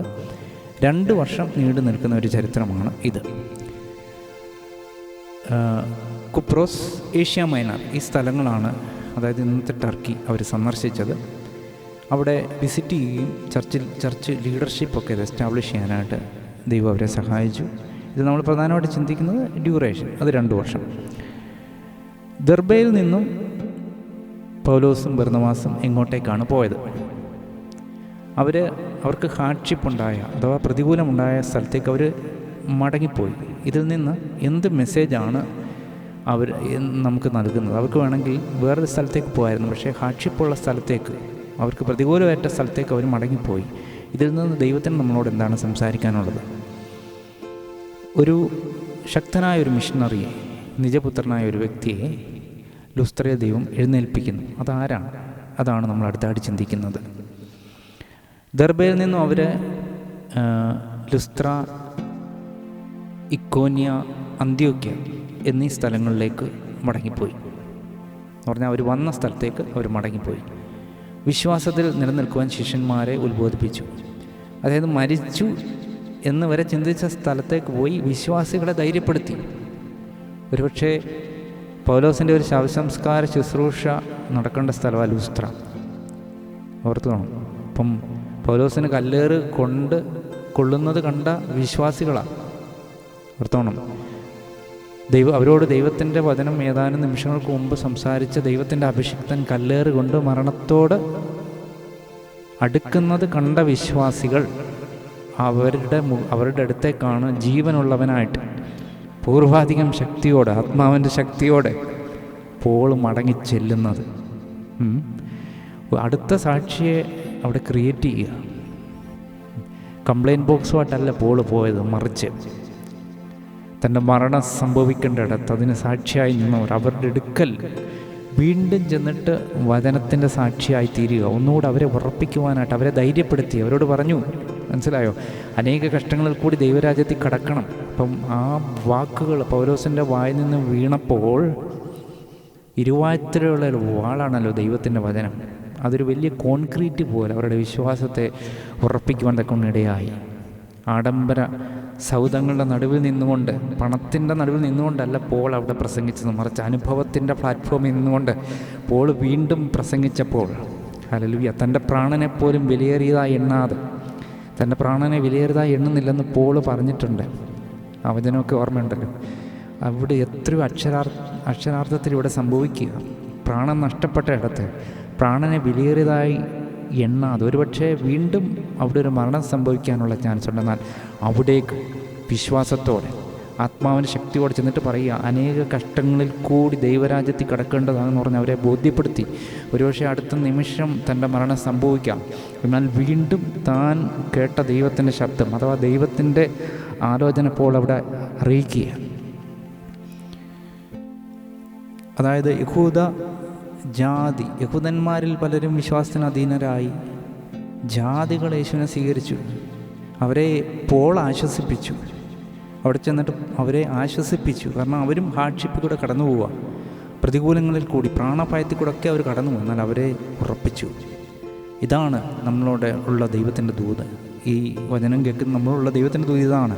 Speaker 1: 2 വർഷം നീണ്ടു നിൽക്കുന്ന ഒരു ചരിത്രമാണ് ഇത്. കുപ്രോസ്, ഏഷ്യ മൈനർ ഈ സ്ഥലങ്ങളാണ്, അതായത് ഇന്നത്തെ ടർക്കി, അവർ സന്ദർശിച്ചത്. അവിടെ വിസിറ്റ് ചെയ്യുകയും ചർച്ച് ലീഡർഷിപ്പൊക്കെ എസ്റ്റാബ്ലിഷ് ചെയ്യാനായിട്ട് ദൈവം അവരെ സഹായിച്ചു. ഇത് നമ്മൾ പ്രധാനമായിട്ട് ചിന്തിക്കുന്നത് ഡ്യൂറേഷൻ, അത് 2 വർഷം. ദെർബയിൽ നിന്നും പൗലോസും ബർന്നബാസും എങ്ങോട്ടേക്കാണ് പോയത്? അവർക്ക് ഹാർഡ്ഷിപ്പുണ്ടായ അഥവാ പ്രതികൂലമുണ്ടായ സ്ഥലത്തേക്ക് അവർ മടങ്ങിപ്പോയി. ഇതിൽ നിന്ന് എന്ത് മെസ്സേജാണ് അവർ നമുക്ക് നൽകുന്നത്? അവർക്ക് വേണമെങ്കിൽ വേറൊരു സ്ഥലത്തേക്ക് പോകായിരുന്നു. പക്ഷേ ഹാർഡ്ഷിപ്പുള്ള സ്ഥലത്തേക്ക്, അവർക്ക് പ്രതികൂലമേറ്റ സ്ഥലത്തേക്ക് അവർ മടങ്ങിപ്പോയി. ഇതിൽ നിന്ന് ദൈവത്തിന് നമ്മളോട് എന്താണ് സംസാരിക്കാനുള്ളത്? ഒരു ശക്തനായ ഒരു മിഷണറിയെ, നിജപുത്രനായ ഒരു വ്യക്തിയെ ലുസ്ത്രയിൽ ദൈവം എഴുന്നേൽപ്പിക്കുന്നു. അതാരാണ്? അതാണ് നമ്മൾ അടുത്തായിട്ട് ചിന്തിക്കുന്നത്. ദെർബയിൽ നിന്നും അവർ ലുസ്ത്ര, ഇക്കോന്യ, അന്ത്യോക്യ എന്നീ സ്ഥലങ്ങളിലേക്ക് മടങ്ങിപ്പോയി. എന്ന് പറഞ്ഞാൽ അവർ വന്ന സ്ഥലത്തേക്ക് അവർ മടങ്ങിപ്പോയി. വിശ്വാസത്തിൽ നിലനിൽക്കുവാൻ ശിഷ്യന്മാരെ ഉത്ബോധിപ്പിച്ചു. അതായത് മരിച്ചു എന്ന് വരെ ചിന്തിച്ച സ്ഥലത്തേക്ക് പോയി വിശ്വാസികളെ ധൈര്യപ്പെടുത്തി. ഒരുപക്ഷെ പൗലോസിൻ്റെ ഒരു ശവസംസ്കാര ശുശ്രൂഷ നടക്കേണ്ട സ്ഥലമാണ് ലുസ്ത്ര. ഓർത്തോണം. അപ്പം പൗലോസിന് കല്ലേറ് കൊള്ളുന്നത് കണ്ട വിശ്വാസികളാണ്. ഓർത്തോണം. അവരോട് ദൈവത്തിൻ്റെ വചനം ഏതാനും നിമിഷങ്ങൾക്ക് മുമ്പ് സംസാരിച്ച ദൈവത്തിൻ്റെ അഭിഷിക്തൻ കല്ലേറ് കൊണ്ട് അടുക്കുന്നത് കണ്ട വിശ്വാസികൾ അവരുടെ അടുത്തേക്കാണ് ജീവനുള്ളവനായിട്ട് പൂർവാധികം ശക്തിയോടെ, ആത്മാവിൻ്റെ ശക്തിയോടെ പോൾ മടങ്ങി ചെല്ലുന്നത്. അടുത്ത സാക്ഷിയെ അവിടെ ക്രിയേറ്റ് ചെയ്യുക. കംപ്ലയിൻറ്റ് ബോക്സുമായിട്ടല്ല പോൾ പോയത്, മറിച്ച് തൻ്റെ മരണം സംഭവിക്കേണ്ടിടത്ത് അതിന് സാക്ഷിയായി നിന്നവർ അവരുടെ അടുക്കൽ വീണ്ടും ചെന്നിട്ട് വചനത്തിൻ്റെ സാക്ഷിയായി തീരുക. ഒന്നുകൂടെ അവരെ ഉറപ്പിക്കുവാനായിട്ട്, അവരെ ധൈര്യപ്പെടുത്തി, അവരോട് പറഞ്ഞു, മനസ്സിലായോ, അനേക കഷ്ടങ്ങളിൽ കൂടി ദൈവരാജ്യത്തിൽ കടക്കണം. അപ്പം ആ വാക്കുകൾ പൗലോസിൻ്റെ വായിൽ നിന്ന് വീണപ്പോൾ ഇരുവായത്തിലുള്ള വാളാണല്ലോ ദൈവത്തിൻ്റെ വചനം. അതൊരു വലിയ കോൺക്രീറ്റ് പോലെ അവരുടെ വിശ്വാസത്തെ ഉറപ്പിക്കുവാൻ തക്കൊണ്ടിടയായി. ആഡംബര സൗധങ്ങളുടെ നടുവിൽ നിന്നുകൊണ്ട്, പണത്തിൻ്റെ നടുവിൽ നിന്നുകൊണ്ടല്ല പോൾ അവിടെ പ്രസംഗിച്ചത്, മറിച്ച് അനുഭവത്തിൻ്റെ പ്ലാറ്റ്ഫോമിൽ നിന്നുകൊണ്ട് പോൾ വീണ്ടും പ്രസംഗിച്ചപ്പോൾ, ഹല്ലേലൂയ, തൻ്റെ പ്രാണനെപ്പോലും വിലയേറിയതായി എണ്ണാതെ, തൻ്റെ പ്രാണനെ വിലയേറിയതായി എണ്ണുന്നില്ലെന്ന് പോൾ പറഞ്ഞിട്ടുണ്ട്. ആ വചനമൊക്കെ ഓർമ്മയുണ്ടല്ലോ. അവിടെ എത്രയോ അക്ഷരാർത്ഥത്തിൽ ഇവിടെ സംഭവിക്കുക. പ്രാണൻ നഷ്ടപ്പെട്ട ഇടത്ത് പ്രാണനെ വിലയേറിയതായി എണ്ണാതെ, ഒരുപക്ഷെ വീണ്ടും അവിടെ ഒരു മരണം സംഭവിക്കാനുള്ള ചാൻസ് ഉണ്ടെന്നാൽ അവിടേക്ക് വിശ്വാസത്തോടെ ആത്മാവിൻ്റെ ശക്തിയോടെ ചെന്നിട്ട് പറയുക, അനേക കഷ്ടങ്ങളിൽ കൂടി ദൈവരാജ്യത്തിൽ കടക്കേണ്ടതാണെന്ന് പറഞ്ഞ് അവരെ ബോധ്യപ്പെടുത്തി. ഒരുപക്ഷെ അടുത്ത നിമിഷം തൻ്റെ മരണം സംഭവിക്കാം, എന്നാൽ വീണ്ടും താൻ കേട്ട ദൈവത്തിൻ്റെ ശബ്ദം അഥവാ ദൈവത്തിൻ്റെ ആലോചന ഇപ്പോൾ അവിടെ അറിയിക്കുക. അതായത് യഹൂദന്മാരിൽ പലരും വിശ്വാസത്തിന് അധീനരായി. ജാതികൾ യേശുവിനെ സ്വീകരിച്ചു. അവരെ പോൾ ആശ്വസിപ്പിച്ചു. അവിടെ ചെന്നിട്ട് അവരെ ആശ്വസിപ്പിച്ചു. കാരണം അവരും ഹാർഡ്ഷിപ്പിൽ കൂടെ കടന്നു പോവുക, പ്രതികൂലങ്ങളിൽ കൂടി, പ്രാണഭയത്തിൽ കൂടെ ഒക്കെ അവർ കടന്നു പോകും. എന്നാൽ അവരെ ഉറപ്പിച്ചു. ഇതാണ് നമ്മളോട് ഉള്ള ദൈവത്തിൻ്റെ ദൂത്. ഈ വചനം കേൾക്കുന്ന നമ്മളുള്ള ദൈവത്തിൻ്റെ ദൂത് ഇതാണ്.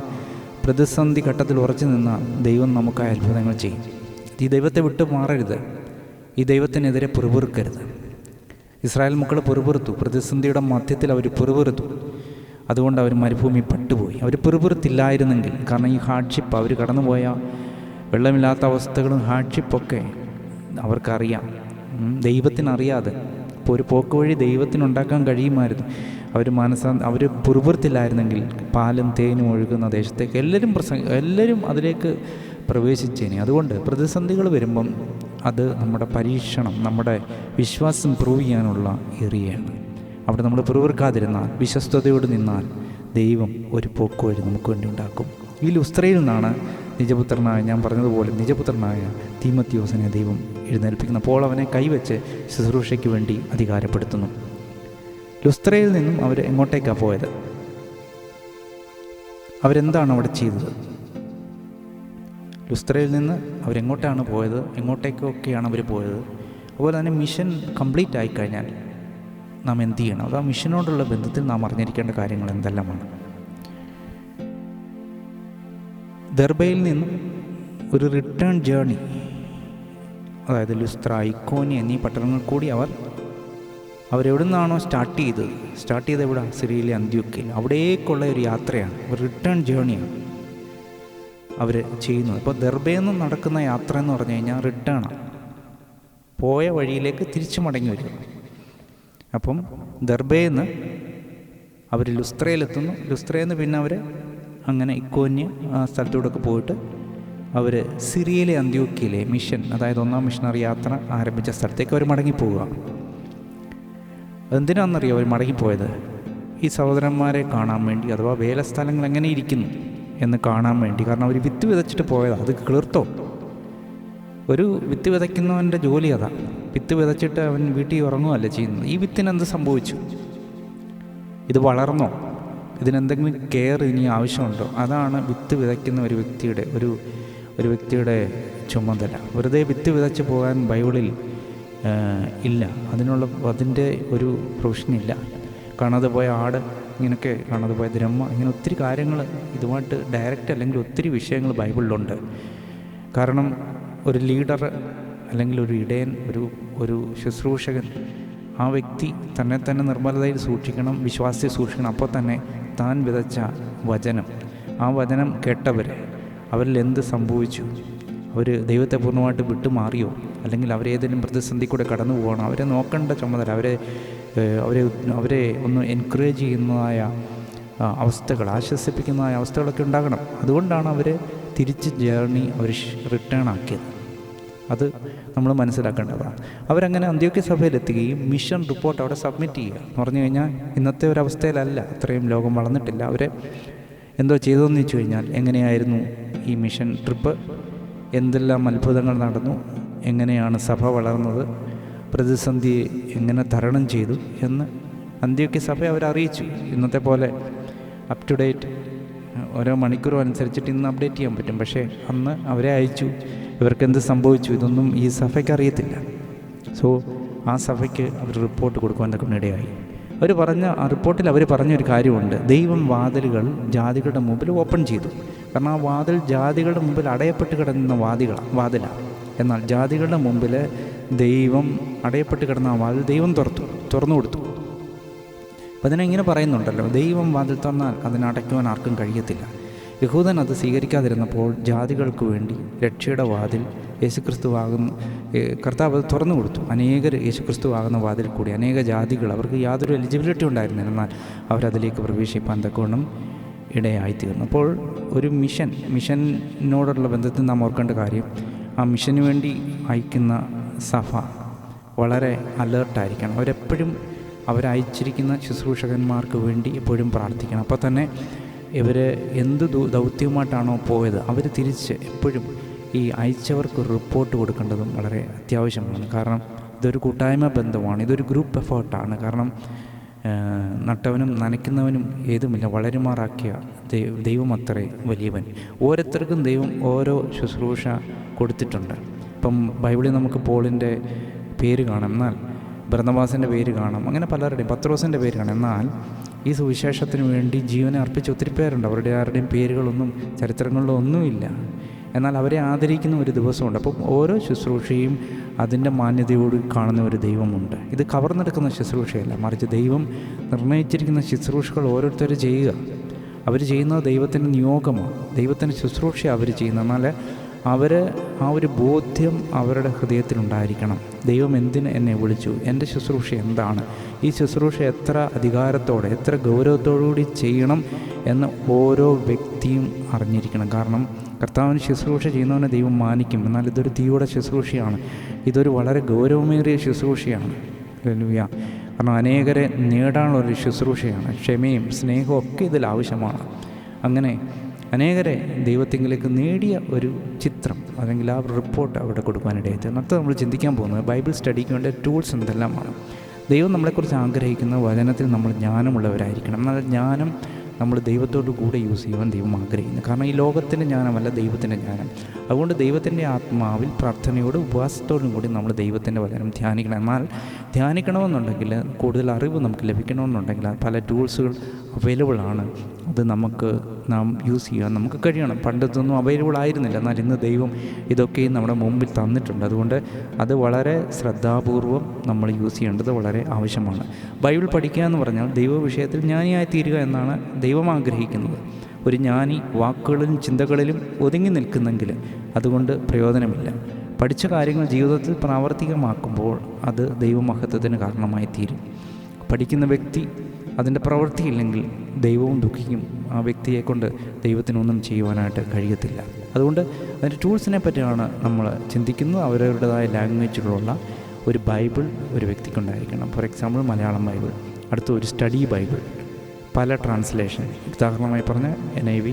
Speaker 1: പ്രതിസന്ധി ഘട്ടത്തിൽ ഉറച്ചു നിന്നാൽ ദൈവം നമുക്കായി അത്ഭുതങ്ങൾ ചെയ്യും. ഈ ദൈവത്തെ വിട്ടു മാറരുത്. ഈ ദൈവത്തിനെതിരെ പിറുപിറുക്കരുത്. ഇസ്രായേൽ മക്കൾ പിറുപിറുത്തു. പ്രതിസന്ധിയുടെ മധ്യത്തിൽ അവർ പിറുപിറുത്തു. അതുകൊണ്ട് അവർ മരുഭൂമി പട്ടുപോയി. അവർ പിറുപിറുത്തില്ലായിരുന്നെങ്കിൽ, കാരണം ഈ ഹാർഡ്ഷിപ്പ്, അവർ കടന്നുപോയ വെള്ളമില്ലാത്ത അവസ്ഥകളും ഹാർഡ്ഷിപ്പൊക്കെ അവർക്കറിയാം, ദൈവത്തിനറിയാതെ. ഇപ്പോൾ ഒരു പോക്ക് വഴി ദൈവത്തിനുണ്ടാക്കാൻ കഴിയുമായിരുന്നു. അവർ പിറുപിറുത്തില്ലായിരുന്നെങ്കിൽ പാലും തേനും ഒഴുകുന്ന ദേശത്തേക്ക് എല്ലാവരും അതിലേക്ക് പ്രവേശിച്ചേനെ. അതുകൊണ്ട് പ്രതിസന്ധികൾ വരുമ്പം അത് നമ്മുടെ പരീക്ഷണം, നമ്മുടെ വിശ്വാസം പ്രൂവ് ചെയ്യാനുള്ള ഏറിയാണ്. അവിടെ നമ്മൾ പിറുപിറുക്കാതിരുന്നാൽ, വിശ്വസ്തയോട് നിന്നാൽ ദൈവം ഒരു പോക്ക് വഴി നമുക്ക് വേണ്ടി ഉണ്ടാക്കും. ഈ ലുസ്ത്രയിൽ നിന്നാണ് ഞാൻ പറഞ്ഞതുപോലെ നിജപുത്രനായ തീമോത്തിയോസിനെ ദൈവം എഴുന്നേൽപ്പിക്കുന്നു. അപ്പോൾ അവനെ കൈവച്ച് ശുശ്രൂഷയ്ക്ക് വേണ്ടി അധികാരപ്പെടുത്തുന്നു. ലുസ്ത്രയിൽ നിന്നും അവർ എങ്ങോട്ടേക്കാണ് പോയത്? അവരെന്താണ് അവിടെ ചെയ്തത്? ലുസ്ത്രയിൽ നിന്ന് അവരെങ്ങോട്ടാണ് പോയത്? എങ്ങോട്ടേക്കൊക്കെയാണ് അവർ പോയത്? അതുപോലെ തന്നെ മിഷൻ കംപ്ലീറ്റ് ആയിക്കഴിഞ്ഞാൽ നാം എന്ത് ചെയ്യണം? അത് ആ മിഷനോടുള്ള ബന്ധത്തിൽ നാം അറിഞ്ഞിരിക്കേണ്ട കാര്യങ്ങൾ എന്തെല്ലാമാണ്? ദർബയിൽ നിന്നും ഒരു റിട്ടേൺ ജേർണി, അതായത് ലുസ്ത്ര, ഇക്കോന്യ എന്നീ പട്ടണങ്ങൾ കൂടി അവരെവിടെ നിന്നാണോ സ്റ്റാർട്ട് ചെയ്തത് എവിടെ? സിറിയയിലെ അന്ത്യോക്യയിൽ. അവിടേക്കുള്ള ഒരു യാത്രയാണ്, ഒരു റിട്ടേൺ ജേർണിയാണ് അവർ ചെയ്യുന്നത്. അപ്പോൾ ദർബയിൽ നിന്ന് നടക്കുന്ന യാത്ര എന്ന് പറഞ്ഞു കഴിഞ്ഞാൽ റിട്ടേണാണ്, പോയ വഴിയിലേക്ക് തിരിച്ചു മടങ്ങി വരിക. അപ്പം ദർബയിൽ നിന്ന് അവർ ലുസ്ത്രയിലെത്തുന്നു. ലുസ്ത്രയിൽ നിന്ന് പിന്നെ അവർ അങ്ങനെ ഇക്കോന്യ ആ സ്ഥലത്തൂടെയൊക്കെ പോയിട്ട് അവർ സിറിയയിലെ അന്ത്യോക്യയിലെ മിഷൻ, അതായത് 1ാം മിഷണറി യാത്ര ആരംഭിച്ച സ്ഥലത്തേക്ക് അവർ മടങ്ങിപ്പോവുക. എന്തിനാണെന്നറിയോ അവർ മടങ്ങിപ്പോയത്? ഈ സഹോദരന്മാരെ കാണാൻ വേണ്ടി, അഥവാ വേലസ്ഥലങ്ങൾ എങ്ങനെ ഇരിക്കുന്നു എന്ന് കാണാൻ വേണ്ടി. കാരണം അവർ വിത്ത് വിതച്ചിട്ട് പോയതാണ്. അത് കിളിർത്തോ? ഒരു വിത്ത് വിതയ്ക്കുന്നവൻ്റെ ജോലി അതാ. വിത്ത് വിതച്ചിട്ട് അവൻ വീട്ടിൽ ഉറങ്ങുകയല്ല ചെയ്യുന്നത്. ഈ വിത്തിനെന്ത് സംഭവിച്ചു? ഇത് വളർന്നോ? ഇതിനെന്തെങ്കിലും കെയർ ഇനി ആവശ്യമുണ്ടോ? അതാണ് വിത്ത് വിതയ്ക്കുന്ന ഒരു വ്യക്തിയുടെ ചുമതല. വെറുതെ വിത്ത് വിതച്ച് പോകാൻ ബൈബിളിൽ ഇല്ല. അതിൻ്റെ ഒരു പ്രൊഫഷനില്ല. കാണാതെ പോയ ആട്, ഇങ്ങനെയൊക്കെ കാണാതെ പോയ ദ്രഹ്മ, ഇങ്ങനെ ഒത്തിരി കാര്യങ്ങൾ ഇതുമായിട്ട് ഡയറക്റ്റ് അല്ലെങ്കിൽ ഒത്തിരി വിഷയങ്ങൾ ബൈബിളിലുണ്ട്. കാരണം ഒരു ലീഡർ അല്ലെങ്കിൽ ഒരു ഇടയൻ, ഒരു ശുശ്രൂഷകൻ, ആ വ്യക്തി തന്നെ നിർമ്മലതയിൽ സൂക്ഷിക്കണം, വിശ്വാസത്തെ സൂക്ഷിക്കണം. അപ്പോൾ തന്നെ താൻ വിതച്ച വചനം, ആ വചനം അവരിൽ എന്ത് സംഭവിച്ചു? അവർ ദൈവത്തെ പൂർണ്ണമായിട്ട് വിട്ടുമാറിയോ? അല്ലെങ്കിൽ അവരേതെങ്കിലും പ്രതിസന്ധി കൂടെ കടന്നു പോകണം? അവരെ നോക്കേണ്ട ചുമതല, അവരെ ഒന്ന് എൻകറേജ് ചെയ്യുന്നതായ അവസ്ഥകൾ, ആശ്വസിപ്പിക്കുന്നതായ അവസ്ഥകളൊക്കെ ഉണ്ടാകണം. അതുകൊണ്ടാണ് അവർ തിരിച്ച് ജേർണി അവർ റിട്ടേൺ ആക്കിയത്. അത് നമ്മൾ മനസ്സിലാക്കേണ്ടതാണ്. അവരങ്ങനെ അന്ത്യോക്യ സഭയിലെത്തുകയും മിഷൻ റിപ്പോർട്ട് അവിടെ സബ്മിറ്റ് ചെയ്യുക എന്ന് പറഞ്ഞു കഴിഞ്ഞാൽ, ഇന്നത്തെ ഒരവസ്ഥയിലല്ല, അത്രയും ലോകം വളർന്നിട്ടില്ല. അവരെ എന്തോ ചെയ്തതെന്ന് വെച്ച് കഴിഞ്ഞാൽ, എങ്ങനെയായിരുന്നു ഈ മിഷൻ ട്രിപ്പ്, എന്തെല്ലാം അത്ഭുതങ്ങൾ നടന്നു, എങ്ങനെയാണ് സഭ വളർന്നത്, പ്രതിസന്ധിയെ എങ്ങനെ തരണം ചെയ്തു എന്ന് അന്ത്യോക്യ സഭ അവരറിയിച്ചു. ഇന്നത്തെ പോലെ അപ് ടു ഡേറ്റ് ഓരോ മണിക്കൂറും അനുസരിച്ചിട്ട് ഇന്ന് അപ്ഡേറ്റ് ചെയ്യാൻ പറ്റും. പക്ഷേ അന്ന് അവരെ അയച്ചു, ഇവർക്കെന്ത് സംഭവിച്ചു, ഇതൊന്നും ഈ സഭയ്ക്ക് അറിയത്തില്ല. സോ ആ സഭയ്ക്ക് അവർ റിപ്പോർട്ട് കൊടുക്കുവാൻ ഇടയായി. ആ റിപ്പോർട്ടിൽ അവർ പറഞ്ഞൊരു കാര്യമുണ്ട്. ദൈവം വാതിലുകൾ ജാതികളുടെ മുമ്പിൽ ഓപ്പൺ ചെയ്തു. കാരണം ആ വാതിൽ ജാതികളുടെ മുമ്പിൽ അടയപ്പെട്ട് കിടന്ന വാതിലാണ്. എന്നാൽ ജാതികളുടെ മുമ്പിൽ ദൈവം അടയപ്പെട്ട് കിടന്ന ആ വാതിൽ ദൈവം തുറന്നു കൊടുത്തു. അപ്പം അതിനെങ്ങനെ പറയുന്നുണ്ടല്ലോ, ദൈവം വാതിൽ തുറന്നാൽ അതിനടയ്ക്കുവാൻ ആർക്കും കഴിയത്തില്ല. യഹൂദൻ അത് സ്വീകരിക്കാതിരുന്നപ്പോൾ ജാതികൾക്ക് വേണ്ടി രക്ഷയുടെ വാതിൽ കർത്താവ് അത് തുറന്നു കൊടുത്തു. അനേകർ യേശുക്രിസ്തുവാകുന്ന വാതിൽ കൂടി അനേക ജാതികൾ, അവർക്ക് യാതൊരു എലിജിബിലിറ്റി ഉണ്ടായിരുന്നില്ല, എന്നാൽ അവരതിലേക്ക് പ്രവേശിപ്പാൻ തക്കവണ്ണം ഇടയായിത്തീർന്നു. അപ്പോൾ ഒരു മിഷനോടുള്ള ബന്ധത്തിൽ നാം ഓർക്കേണ്ട കാര്യം, ആ മിഷന് വേണ്ടി അയക്കുന്ന സഭ വളരെ അലേർട്ടായിരിക്കണം. അവരെപ്പോഴും അവരയച്ചിരിക്കുന്ന ശുശ്രൂഷകന്മാർക്ക് വേണ്ടി എപ്പോഴും പ്രാർത്ഥിക്കണം. അപ്പോൾ തന്നെ ഇവർ എന്ത് ദൗത്യവുമായിട്ടാണോ പോയത് അവർ തിരിച്ച് എപ്പോഴും ഈ അയച്ചവർക്ക് റിപ്പോർട്ട് കൊടുക്കേണ്ടതും വളരെ അത്യാവശ്യമാണ്. കാരണം ഇതൊരു കൂട്ടായ്മ ബന്ധമാണ്, ഇതൊരു ഗ്രൂപ്പ് എഫേർട്ടാണ്. കാരണം നട്ടവനും നനയ്ക്കുന്നവനും ഏതുമില്ല, വളരുമാറാക്കിയ ദൈവം അത്രേ വലിയവൻ. ഓരോരുത്തർക്കും ദൈവം ഓരോ ശുശ്രൂഷ കൊടുത്തിട്ടുണ്ട്. ഇപ്പം ബൈബിളിൽ നമുക്ക് പോളിൻ്റെ പേര് കാണാം, എന്നാൽ ബർന്നബാസിൻ്റെ പേര് കാണാം, അങ്ങനെ പലരുടെയും, പത്രോസിൻ്റെ പേര് കാണാം. എന്നാൽ ഈ സുവിശേഷത്തിന് വേണ്ടി ജീവനെ അർപ്പിച്ച ഒത്തിരി പേരുണ്ട്. അവരുടെ ആരുടെയും പേരുകളൊന്നും ചരിത്രങ്ങളിലോ ഒന്നുമില്ല, എന്നാൽ അവരെ ആദരിക്കുന്ന ഒരു ദിവസമുണ്ട്. അപ്പം ഓരോ ശുശ്രൂഷയും അതിൻ്റെ മാന്യതയോട് കാണുന്ന ഒരു ദൈവമുണ്ട്. ഇത് കവർന്നെടുക്കുന്ന ശുശ്രൂഷയല്ല, മറിച്ച് ദൈവം നിർണയിച്ചിരിക്കുന്ന ശുശ്രൂഷകൾ ഓരോരുത്തർ ചെയ്യുക. അവർ ചെയ്യുന്നത് ദൈവത്തിൻ്റെ നിയോഗമാണ്, ദൈവത്തിൻ്റെ ശുശ്രൂഷ അവർ ചെയ്യുന്നത്. എന്നാൽ അവർ ആ ഒരു ബോധ്യം അവരുടെ ഹൃദയത്തിലുണ്ടായിരിക്കണം. ദൈവം എന്തിന് എന്നെ വിളിച്ചു, എൻ്റെ ശുശ്രൂഷ എന്താണ്, ഈ ശുശ്രൂഷ എത്ര അധികാരത്തോടെ എത്ര ഗൗരവത്തോടുകൂടി ചെയ്യണം എന്ന് ഓരോ വ്യക്തിയും അറിഞ്ഞിരിക്കണം. കാരണം കർത്താവിന് ശുശ്രൂഷ ചെയ്യുന്നവനെ ദൈവം മാനിക്കും. എന്നാൽ ഇതൊരു തീയുടെ ശുശ്രൂഷയാണ്, ഇതൊരു വളരെ ഗൗരവമേറിയ ശുശ്രൂഷയാണ്. ഹല്ലേലൂയ. കാരണം അനേകരെ നേടാനുള്ളൊരു ശുശ്രൂഷയാണ്. ക്ഷമയും സ്നേഹവും ഒക്കെ ഇതിൽ ആവശ്യമാണ്. അങ്ങനെ അനേകരെ ദൈവത്തിങ്കിലേക്ക് നേടിയ ഒരു ചിത്രം അല്ലെങ്കിൽ ആ റിപ്പോർട്ട് അവിടെ കൊടുക്കാനിടയായിട്ട് അടുത്ത നമ്മൾ ചിന്തിക്കാൻ പോകുന്നത് ബൈബിൾ സ്റ്റഡിക്ക് വേണ്ട ടൂൾസ് എന്തെല്ലാമാണ്. ദൈവം നമ്മളെക്കുറിച്ച് ആഗ്രഹിക്കുന്ന വചനത്തിൽ നമ്മൾ ജ്ഞാനമുള്ളവരായിരിക്കണം. എന്നാൽ ജ്ഞാനം നമ്മൾ ദൈവത്തോടു കൂടെ യൂസ് ചെയ്യുവാൻ ദൈവം ആഗ്രഹിക്കുന്നു. കാരണം ഈ ലോകത്തിൻ്റെ ജ്ഞാനമല്ല, ദൈവത്തിൻ്റെ ജ്ഞാനം. അതുകൊണ്ട് ദൈവത്തിൻ്റെ ആത്മാവിൽ പ്രാർത്ഥനയോടും ഉപവാസത്തോടും കൂടി നമ്മൾ ദൈവത്തിൻ്റെ വചനം ധ്യാനിക്കണം. എന്നാൽ ധ്യാനിക്കണമെന്നുണ്ടെങ്കിൽ, കൂടുതൽ അറിവ് നമുക്ക് ലഭിക്കണമെന്നുണ്ടെങ്കിൽ പല ടൂൾസുകൾ അവൈലബിൾ ആണ്. അത് നാം യൂസ് ചെയ്യാൻ നമുക്ക് കഴിയണം. പണ്ടത്തൊന്നും അവൈലബിൾ ആയിരുന്നില്ല, എന്നാൽ ഇന്ന് ദൈവം ഇതൊക്കെയും നമ്മുടെ മുമ്പിൽ തന്നിട്ടുണ്ട്. അതുകൊണ്ട് അത് വളരെ ശ്രദ്ധാപൂർവം നമ്മൾ യൂസ് ചെയ്യേണ്ടത് വളരെ ആവശ്യമാണ്. ബൈബിൾ പഠിക്കുക എന്ന് പറഞ്ഞാൽ ദൈവ വിഷയത്തിൽ ജ്ഞാനിയായി തീരുക എന്നാണ് ദൈവം ആഗ്രഹിക്കുന്നത്. ഒരു ജ്ഞാനി വാക്കുകളിലും ചിന്തകളിലും ഒതുങ്ങി നിൽക്കുന്നെങ്കിൽ അതുകൊണ്ട് പ്രയോജനമില്ല. പഠിച്ച കാര്യങ്ങൾ ജീവിതത്തിൽ പ്രാവർത്തികമാക്കുമ്പോൾ അത് ദൈവമഹത്വത്തിന് കാരണമായി തീരും. പഠിക്കുന്ന വ്യക്തി അതിൻ്റെ പ്രവൃത്തിയില്ലെങ്കിൽ ദൈവവും ദുഃഖിക്കും. ആ വ്യക്തിയെ കൊണ്ട് ദൈവത്തിനൊന്നും ചെയ്യുവാനായിട്ട് കഴിയത്തില്ല. അതുകൊണ്ട് അതിൻ്റെ ടൂൾസിനെ പറ്റിയാണ് നമ്മൾ ചിന്തിക്കുന്നത്. അവരവരുടേതായ ലാംഗ്വേജിലുള്ള ഒരു ബൈബിൾ ഒരു വ്യക്തിക്കുണ്ടായിരിക്കണം. ഫോർ എക്സാമ്പിൾ മലയാളം ബൈബിൾ, അടുത്ത ഒരു സ്റ്റഡി ബൈബിൾ, പല ട്രാൻസ്ലേഷൻ, ഉദാഹരണമായി പറഞ്ഞ NIV,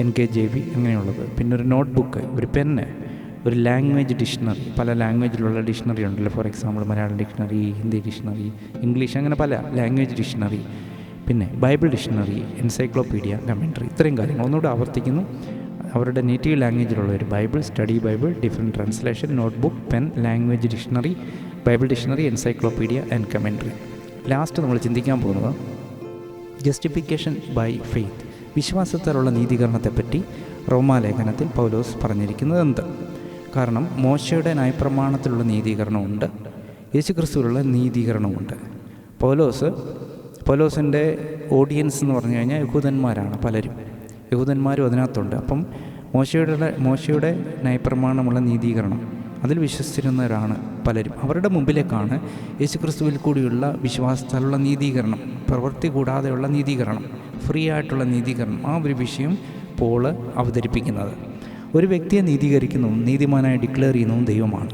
Speaker 1: NKJV അങ്ങനെയുള്ളത്. പിന്നെ ഒരു നോട്ട്ബുക്ക്, ഒരു പെന്ന്, ഒരു ലാംഗ്വേജ് ഡിക്ഷണറി, പല ലാംഗ്വേജിലുള്ള ഡിക്ഷണറി ഉണ്ടല്ലോ. For example Malayalam dictionary, Hindi dictionary, English, അങ്ങനെ പല ലാംഗ്വേജ് ഡിക്ഷണറി. പിന്നെ ബൈബിൾ ഡിക്ഷണറി, എൻസൈക്ലോപീഡിയ, കമൻട്രി, ഇത്രയും കാര്യങ്ങൾ ഒന്നുകൂടെ ആവർത്തിക്കുന്നു. അവരുടെ നേറ്റീവ് ലാംഗ്വേജിലുള്ള ഒരു Bible, study Bible, different translation, notebook, pen, language dictionary, Bible dictionary, encyclopedia and commentary. Last നമ്മൾ ചിന്തിക്കാൻ പോകുന്നത് ജസ്റ്റിഫിക്കേഷൻ ബൈ ഫെയ്ത്ത്, വിശ്വാസത്താലുള്ള നീതീകരണത്തെപ്പറ്റി റോമാലേഖനത്തിൽ പൗലോസ് പറഞ്ഞിരിക്കുന്നത് എന്ത്? കാരണം മോശയുടെ ന്യായപ്രമാണത്തിലുള്ള നീതീകരണമുണ്ട്, യേശുക്രിസ്തുവിലുള്ള നീതീകരണമുണ്ട്. പൗലോസിൻ്റെ ഓഡിയൻസ് എന്ന് പറഞ്ഞു കഴിഞ്ഞാൽ യഹൂദന്മാരാണ്, യഹൂദന്മാരും അതിനകത്തുണ്ട്. അപ്പം മോശയുടെ ന്യായപ്രമാണമുള്ള നീതീകരണം അതിൽ വിശ്വസിച്ചിരുന്നവരാണ് പലരും. അവരുടെ മുമ്പിലേക്കാണ് യേശുക്രിസ്തുവിൽ കൂടിയുള്ള വിശ്വാസത്താലുള്ള നീതീകരണം, പ്രവൃത്തി കൂടാതെയുള്ള നീതീകരണം, ഫ്രീ ആയിട്ടുള്ള നീതീകരണം, ആ ഒരു വിഷയം പോള് അവതരിപ്പിക്കുന്നത്. ഒരു വ്യക്തിയെ നീതീകരിക്കുന്നതും നീതിമാനായി ഡിക്ലെയർ ചെയ്യുന്നതും ദൈവമാണ്.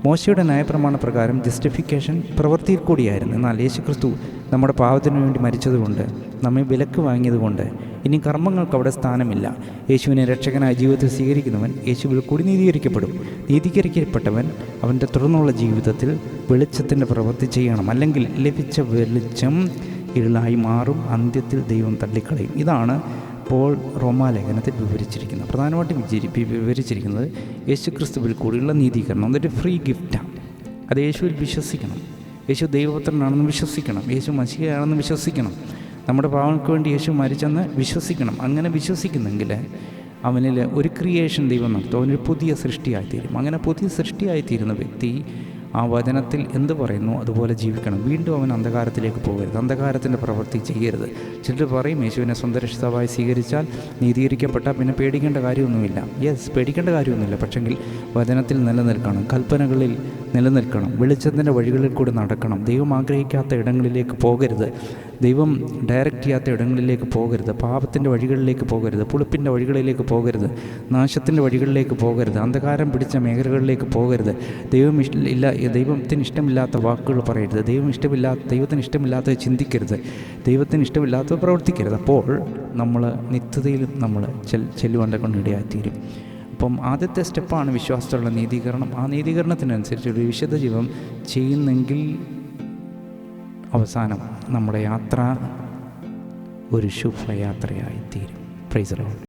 Speaker 1: മോശയുടെ ന്യായപ്രമാണ പ്രകാരം ജസ്റ്റിഫിക്കേഷൻ പ്രവൃത്തിയിൽ കൂടിയായിരുന്നു. എന്നാൽ യേശുക്രിസ്തു നമ്മുടെ പാപത്തിനു വേണ്ടി മരിച്ചതുകൊണ്ട്, നമ്മെ വിലക്ക് വാങ്ങിയതുകൊണ്ട് ഇനി കർമ്മങ്ങൾക്ക് അവിടെ സ്ഥാനമില്ല. യേശുവിനെ രക്ഷകനായ ജീവിതത്തിൽ സ്വീകരിക്കുന്നവൻ യേശുവിൽ കൂടി നീതീകരിക്കപ്പെടും. നീതീകരിക്കപ്പെട്ടവൻ അവൻ്റെ തുടർന്നുള്ള ജീവിതത്തിൽ വെളിച്ചത്തിൻ്റെ പ്രവൃത്തി ചെയ്യണം, അല്ലെങ്കിൽ ലഭിച്ച വെളിച്ചം ഇരുളായി മാറും, അന്ത്യത്തിൽ ദൈവം തള്ളിക്കളയും. ഇതാണ് പോൾ റോമാലേഖനത്തിൽ വിവരിച്ചിരിക്കുന്നത്. പ്രധാനമായിട്ടും വിവരിച്ചിരിക്കുന്നത് യേശുക്രിസ്തുവിൽ കൂടിയുള്ള നീതീകരണം. അതൊരു ഫ്രീ ഗിഫ്റ്റാണ്. അത് യേശുവിൽ വിശ്വസിക്കണം, യേശു ദൈവപുത്രനാണെന്ന് വിശ്വസിക്കണം, യേശു മശിഹയാണെന്ന് വിശ്വസിക്കണം, നമ്മുടെ പാവങ്ങൾക്ക് വേണ്ടി യേശു മരിച്ചെന്ന് വിശ്വസിക്കണം. അങ്ങനെ വിശ്വസിക്കുന്നെങ്കിൽ അവനിൽ ഒരു ക്രിയേഷൻ ദൈവം നടത്തും, അവനൊരു പുതിയ സൃഷ്ടിയായിത്തീരും. അങ്ങനെ പുതിയ സൃഷ്ടിയായിത്തീരുന്ന വ്യക്തി ആ വചനത്തിൽ എന്ത് പറയുന്നു അതുപോലെ ജീവിക്കണം. വീണ്ടും അവൻ അന്ധകാരത്തിലേക്ക് പോകരുത്, അന്ധകാരത്തിൻ്റെ പ്രവൃത്തി ചെയ്യരുത്. ചിലർ പറയും യേശുവിനെ സ്വന്തം രക്ഷിതാവായി സ്വീകരിച്ചാൽ നീതീകരിക്കപ്പെട്ടാൽ പിന്നെ പേടിക്കേണ്ട കാര്യമൊന്നുമില്ല. യെസ്, പേടിക്കേണ്ട കാര്യമൊന്നുമില്ല. പക്ഷെങ്കിൽ വചനത്തിൽ നിലനിൽക്കണം, കൽപ്പനകളിൽ നിലനിൽക്കണം, വെളിച്ചത്തിൻ്റെ വഴികളിൽ കൂടി നടക്കണം, ദൈവം ആഗ്രഹിക്കാത്ത ഇടങ്ങളിലേക്ക് പോകരുത്. ദൈവം ഡയറക്റ്റ് ചെയ്യാത്ത ഇടങ്ങളിലേക്ക് പോകരുത്, പാപത്തിൻ്റെ വഴികളിലേക്ക് പോകരുത്, പുളിപ്പിൻ്റെ വഴികളിലേക്ക് പോകരുത്, നാശത്തിൻ്റെ വഴികളിലേക്ക് പോകരുത്, അന്ധകാരം പിടിച്ച മേഖലകളിലേക്ക് പോകരുത്, ദൈവത്തിന് ഇഷ്ടമില്ലാത്ത വാക്കുകൾ പറയരുത്, ദൈവത്തിന് ഇഷ്ടമില്ലാത്തത് ചിന്തിക്കരുത്, ദൈവത്തിന് ഇഷ്ടമില്ലാത്തത് പ്രവർത്തിക്കരുത്. അപ്പോൾ നമ്മൾ നിത്യതയിലും നമ്മൾ ചെല്ലുവാണ്ട കൊണ്ട് ഇടയായിത്തീരും. അപ്പം ആദ്യത്തെ സ്റ്റെപ്പാണ് വിശ്വാസത്തിലുള്ള നീതീകരണം. ആ നീതീകരണത്തിനനുസരിച്ച് ഒരു വിശുദ്ധ ജീവൻ ചെയ്യുന്നെങ്കിൽ അവസാനം നമ്മുടെ യാത്ര ഒരു ശുഭയാത്രയായി തീരും. Praise the Lord.